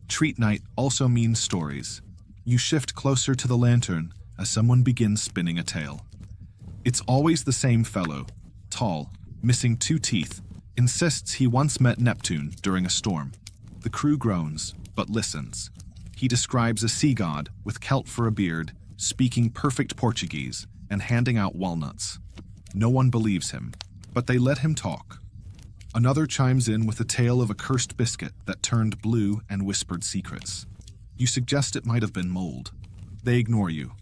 Treat night also means stories. You shift closer to the lantern as someone begins spinning a tale. It's always the same fellow, tall, missing 2 teeth, insists he once met Neptune during a storm. The crew groans, but listens. He describes a sea god with kelp for a beard, speaking perfect Portuguese, and handing out walnuts. No one believes him, but they let him talk. Another chimes in with a tale of a cursed biscuit that turned blue and whispered secrets. You suggest it might have been mold. They ignore you.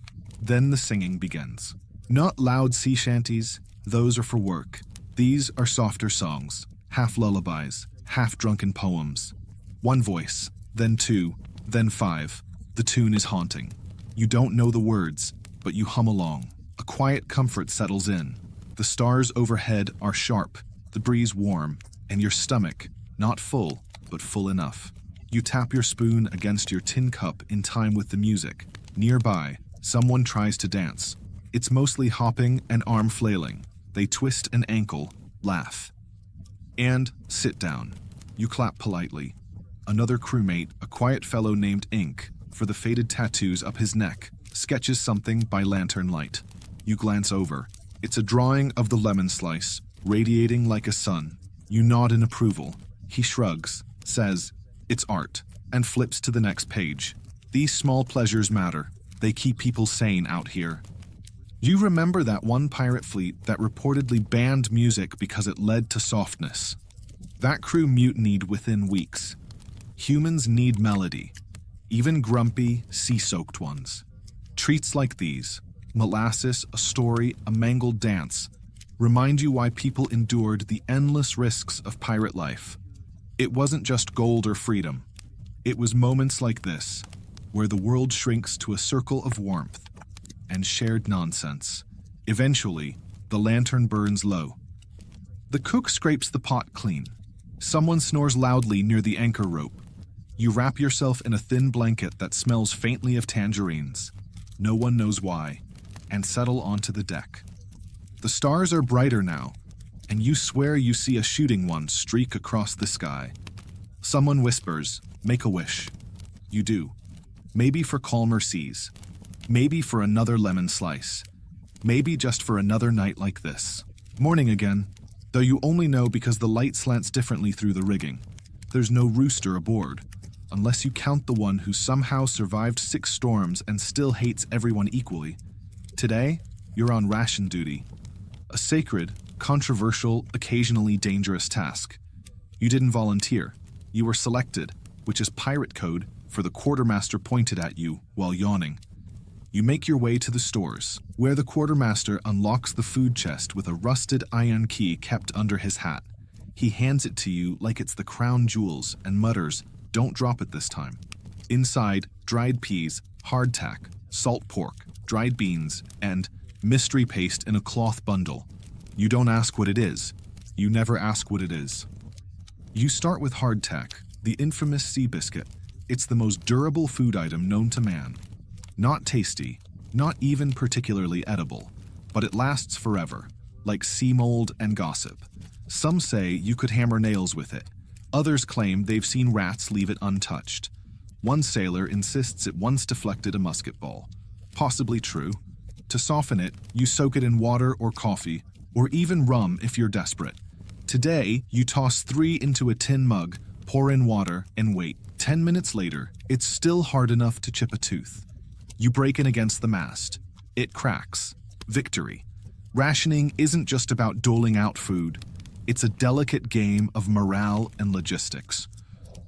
Then the singing begins. Not loud sea shanties, those are for work. These are softer songs, half lullabies, half drunken poems. 1 voice, then 2, then 5. The tune is haunting. You don't know the words, but you hum along. A quiet comfort settles in. The stars overhead are sharp, the breeze warm, and your stomach, not full, but full enough. You tap your spoon against your tin cup in time with the music. Nearby, someone tries to dance. It's mostly hopping and arm flailing. They twist an ankle, laugh. And sit down. You clap politely. Another crewmate, a quiet fellow named Ink, for the faded tattoos up his neck, sketches something by lantern light. You glance over. It's a drawing of the lemon slice, radiating like a sun. You nod in approval. He shrugs, says, "It's art," and flips to the next page. These small pleasures matter. They keep people sane out here. You remember that one pirate fleet that reportedly banned music because it led to softness? That crew mutinied within weeks. Humans need melody, even grumpy, sea-soaked ones. Treats like these, molasses, a story, a mangled dance, remind you why people endured the endless risks of pirate life. It wasn't just gold or freedom. It was moments like this, where the world shrinks to a circle of warmth and shared nonsense. Eventually, the lantern burns low. The cook scrapes the pot clean. Someone snores loudly near the anchor rope. You wrap yourself in a thin blanket that smells faintly of tangerines. No one knows why, and settle onto the deck. The stars are brighter now, and you swear you see a shooting one streak across the sky. Someone whispers, "Make a wish." You do. Maybe for calmer seas. Maybe for another lemon slice. Maybe just for another night like this. Morning again, though you only know because the light slants differently through the rigging. There's no rooster aboard, unless you count the one who somehow survived 6 storms and still hates everyone equally. Today, you're on ration duty. A sacred, controversial, occasionally dangerous task. You didn't volunteer. You were selected, which is pirate code for the quartermaster pointed at you while yawning. You make your way to the stores, where the quartermaster unlocks the food chest with a rusted iron key kept under his hat. He hands it to you like it's the crown jewels and mutters, "Don't drop it this time." Inside, dried peas, hardtack, salt pork, dried beans, and mystery paste in a cloth bundle. You don't ask what it is. You never ask what it is. You start with hardtack, the infamous sea biscuit. It's the most durable food item known to man. Not tasty, not even particularly edible, but it lasts forever, like sea mold and gossip. Some say you could hammer nails with it. Others claim they've seen rats leave it untouched. One sailor insists it once deflected a musket ball. Possibly true. To soften it, you soak it in water or coffee, or even rum if you're desperate. Today, you toss 3 into a tin mug, pour in water, and wait. 10 minutes later, it's still hard enough to chip a tooth. You break in against the mast. It cracks. Victory. Rationing isn't just about doling out food. It's a delicate game of morale and logistics.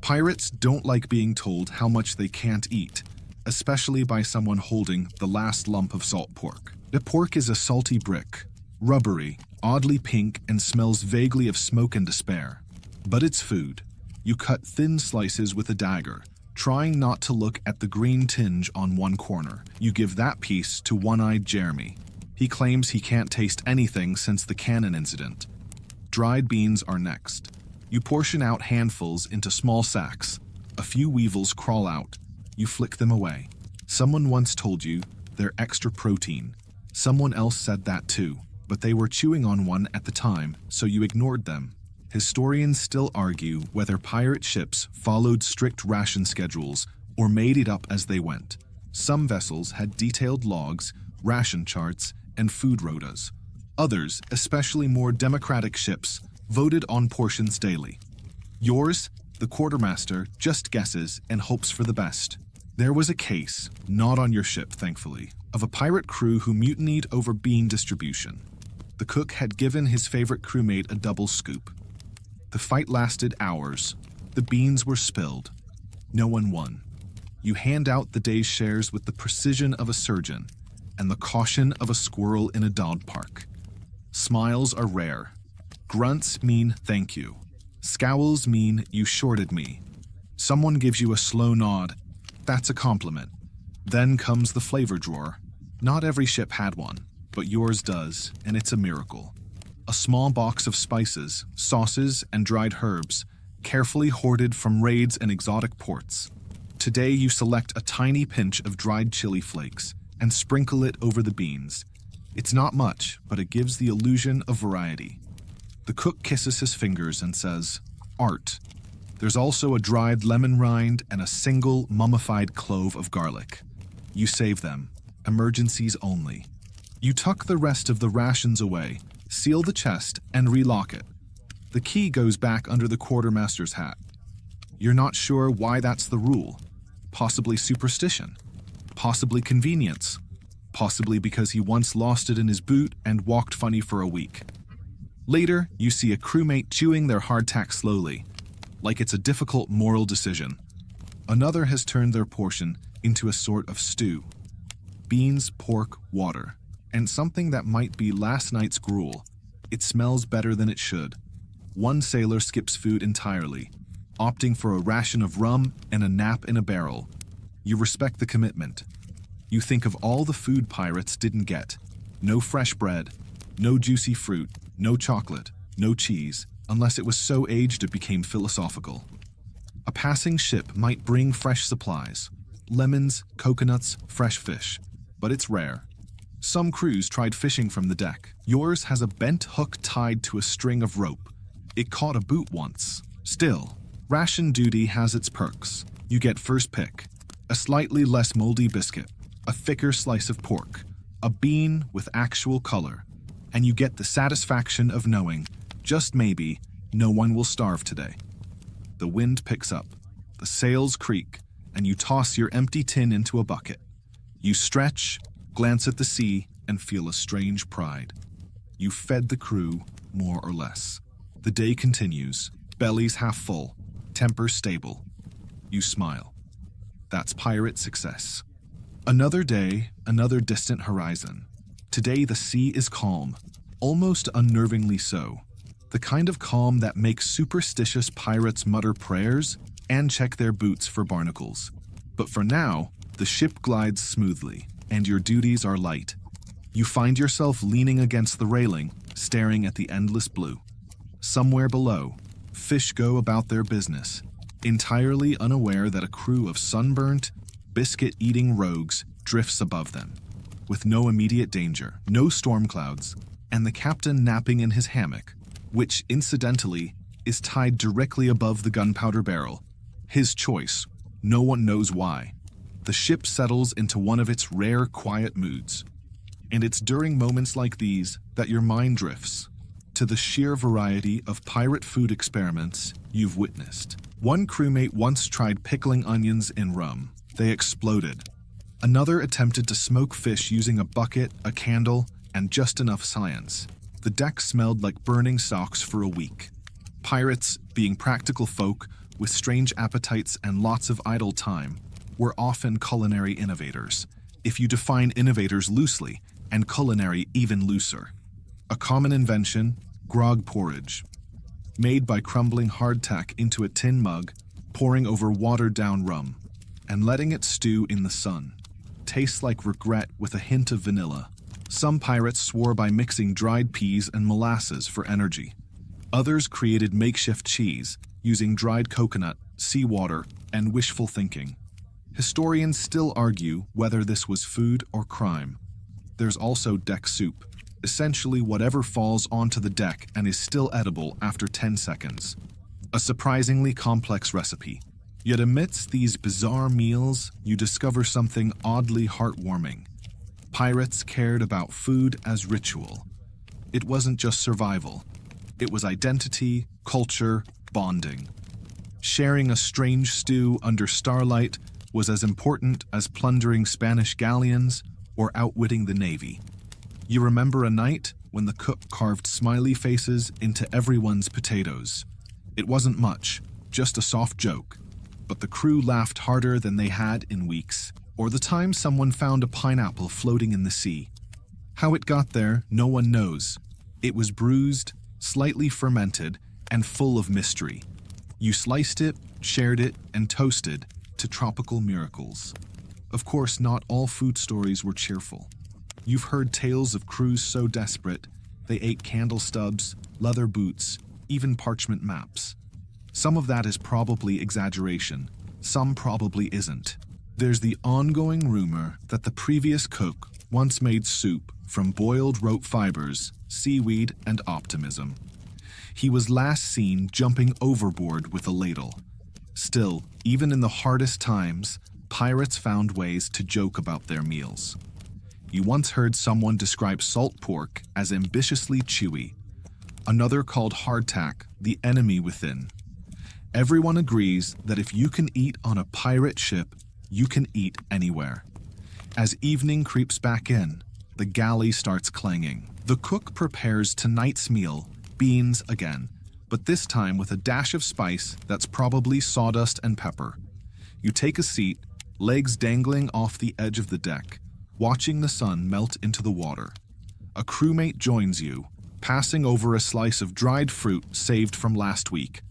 Pirates don't like being told how much they can't eat, especially by someone holding the last lump of salt pork. The pork is a salty brick, rubbery, oddly pink, and smells vaguely of smoke and despair. But it's food. You cut thin slices with a dagger, trying not to look at the green tinge on one corner. You give that piece to one-eyed Jeremy. He claims he can't taste anything since the cannon incident. Dried beans are next. You portion out handfuls into small sacks. A few weevils crawl out. You flick them away. Someone once told you they're extra protein. Someone else said that too, but they were chewing on one at the time, so you ignored them. Historians still argue whether pirate ships followed strict ration schedules or made it up as they went. Some vessels had detailed logs, ration charts, and food rotas. Others, especially more democratic ships, voted on portions daily. Yours, the quartermaster, just guesses and hopes for the best. There was a case, not on your ship thankfully, of a pirate crew who mutinied over bean distribution. The cook had given his favorite crewmate a double scoop. The fight lasted hours. The beans were spilled. No one won. You hand out the day's shares with the precision of a surgeon and the caution of a squirrel in a dog park. Smiles are rare. Grunts mean thank you. Scowls mean you shorted me. Someone gives you a slow nod. That's a compliment. Then comes the flavor drawer. Not every ship had one, but yours does, and it's a miracle. A small box of spices, sauces, and dried herbs, carefully hoarded from raids and exotic ports. Today you select a tiny pinch of dried chili flakes and sprinkle it over the beans. It's not much, but it gives the illusion of variety. The cook kisses his fingers and says, "Art." There's also a dried lemon rind and a single mummified clove of garlic. You save them. Emergencies only. You tuck the rest of the rations away, seal the chest, and relock it. The key goes back under the quartermaster's hat. You're not sure why that's the rule. Possibly superstition. Possibly convenience. Possibly because he once lost it in his boot and walked funny for a week. Later, you see a crewmate chewing their hardtack slowly, like it's a difficult moral decision. Another has turned their portion into a sort of stew. Beans, pork, water, and something that might be last night's gruel. It smells better than it should. One sailor skips food entirely, opting for a ration of rum and a nap in a barrel. You respect the commitment. You think of all the food pirates didn't get. No fresh bread, no juicy fruit, no chocolate, no cheese, unless it was so aged it became philosophical. A passing ship might bring fresh supplies, lemons, coconuts, fresh fish, but it's rare. Some crews tried fishing from the deck. Yours has a bent hook tied to a string of rope. It caught a boot once. Still, ration duty has its perks. You get first pick, a slightly less moldy biscuit, a thicker slice of pork, a bean with actual color, and you get the satisfaction of knowing, just maybe, no one will starve today. The wind picks up, the sails creak, and you toss your empty tin into a bucket. You stretch, glance at the sea, and feel a strange pride. You fed the crew, more or less. The day continues, bellies half full, tempers stable. You smile. That's pirate success. Another day, another distant horizon. Today the sea is calm, almost unnervingly so. The kind of calm that makes superstitious pirates mutter prayers and check their boots for barnacles. But for now, the ship glides smoothly, and your duties are light. You find yourself leaning against the railing, staring at the endless blue. Somewhere below, fish go about their business, entirely unaware that a crew of sunburnt, biscuit-eating rogues drifts above them, with no immediate danger, no storm clouds, and the captain napping in his hammock, which, incidentally, is tied directly above the gunpowder barrel. His choice, no one knows why. The ship settles into one of its rare quiet moods. And it's during moments like these that your mind drifts to the sheer variety of pirate food experiments you've witnessed. One crewmate once tried pickling onions in rum. They exploded. Another attempted to smoke fish using a bucket, a candle, and just enough science. The deck smelled like burning socks for a week. Pirates, being practical folk with strange appetites and lots of idle time, were often culinary innovators, if you define innovators loosely, and culinary even looser. A common invention, grog porridge, made by crumbling hardtack into a tin mug, pouring over watered-down rum, and letting it stew in the sun. Tastes like regret with a hint of vanilla. Some pirates swore by mixing dried peas and molasses for energy. Others created makeshift cheese, using dried coconut, seawater, and wishful thinking. Historians still argue whether this was food or crime. There's also deck soup, essentially whatever falls onto the deck and is still edible after 10 seconds. A surprisingly complex recipe. Yet amidst these bizarre meals, you discover something oddly heartwarming. Pirates cared about food as ritual. It wasn't just survival. It was identity, culture, bonding. Sharing a strange stew under starlight was as important as plundering Spanish galleons or outwitting the Navy. You remember a night when the cook carved smiley faces into everyone's potatoes. It wasn't much, just a soft joke, but the crew laughed harder than they had in weeks. Or the time someone found a pineapple floating in the sea. How it got there, no one knows. It was bruised, slightly fermented, and full of mystery. You sliced it, shared it, and toasted to tropical miracles. Of course, not all food stories were cheerful. You've heard tales of crews so desperate, they ate candle stubs, leather boots, even parchment maps. Some of that is probably exaggeration, some probably isn't. There's the ongoing rumor that the previous cook once made soup from boiled rope fibers, seaweed, and optimism. He was last seen jumping overboard with a ladle. Still, even in the hardest times, pirates found ways to joke about their meals. You once heard someone describe salt pork as ambitiously chewy. Another called hardtack the enemy within. Everyone agrees that if you can eat on a pirate ship, You can eat anywhere. As evening creeps back in, the galley starts clanging. The cook prepares tonight's meal, beans again, but this time with a dash of spice that's probably sawdust and pepper. You take a seat, legs dangling off the edge of the deck, watching the sun melt into the water. A crewmate joins you, passing over a slice of dried fruit saved from last week.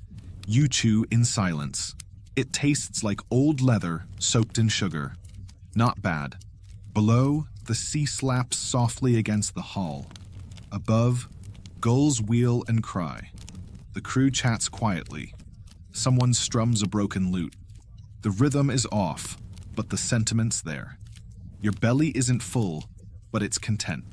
You chew in silence. It tastes like old leather soaked in sugar. Not bad. Below, the sea slaps softly against the hull. Above, gulls wheel and cry. The crew chats quietly. Someone strums a broken lute. The rhythm is off, but the sentiment's there. Your belly isn't full, but it's content.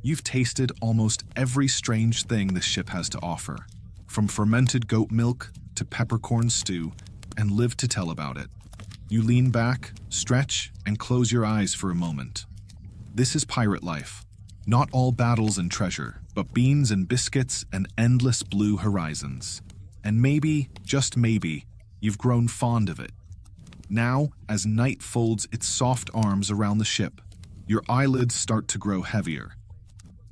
You've tasted almost every strange thing the ship has to offer, from fermented goat milk to peppercorn stew, and live to tell about it. You lean back, stretch, and close your eyes for a moment. This is pirate life. Not all battles and treasure, but beans and biscuits and endless blue horizons. And maybe, just maybe, you've grown fond of it. Now, as night folds its soft arms around the ship, your eyelids start to grow heavier.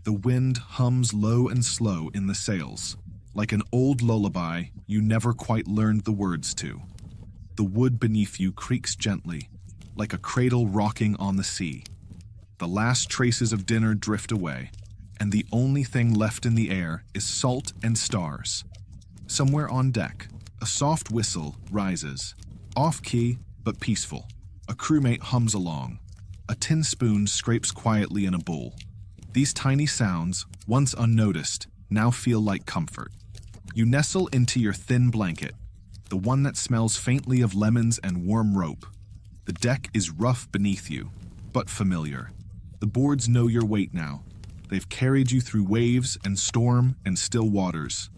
The wind hums low and slow in the sails, like an old lullaby you never quite learned the words to. The wood beneath you creaks gently, like a cradle rocking on the sea. The last traces of dinner drift away, and the only thing left in the air is salt and stars. Somewhere on deck, a soft whistle rises, off-key but peaceful. A crewmate hums along. A tin spoon scrapes quietly in a bowl. These tiny sounds, once unnoticed, now feel like comfort. You nestle into your thin blanket, the one that smells faintly of lemons and warm rope. The deck is rough beneath you, but familiar. The boards know your weight now. They've carried you through waves and storm and still waters.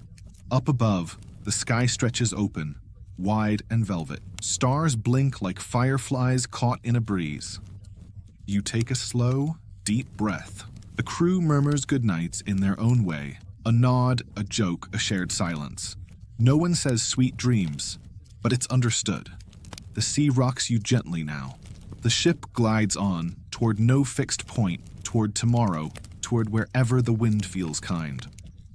Up above, the sky stretches open, wide and velvet. Stars blink like fireflies caught in a breeze. You take a slow, deep breath. The crew murmurs goodnights in their own way. A nod, a joke, a shared silence. No one says sweet dreams, but it's understood. The sea rocks you gently now. The ship glides on, toward no fixed point, toward tomorrow, toward wherever the wind feels kind.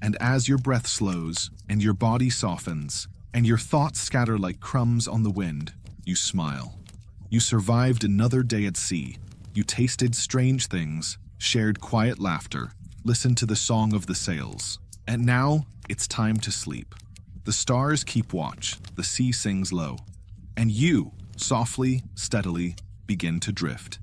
And as your breath slows, and your body softens, and your thoughts scatter like crumbs on the wind, you smile. You survived another day at sea. You tasted strange things, shared quiet laughter, listened to the song of the sails. And now, it's time to sleep. The stars keep watch, the sea sings low. And you, softly, steadily, begin to drift.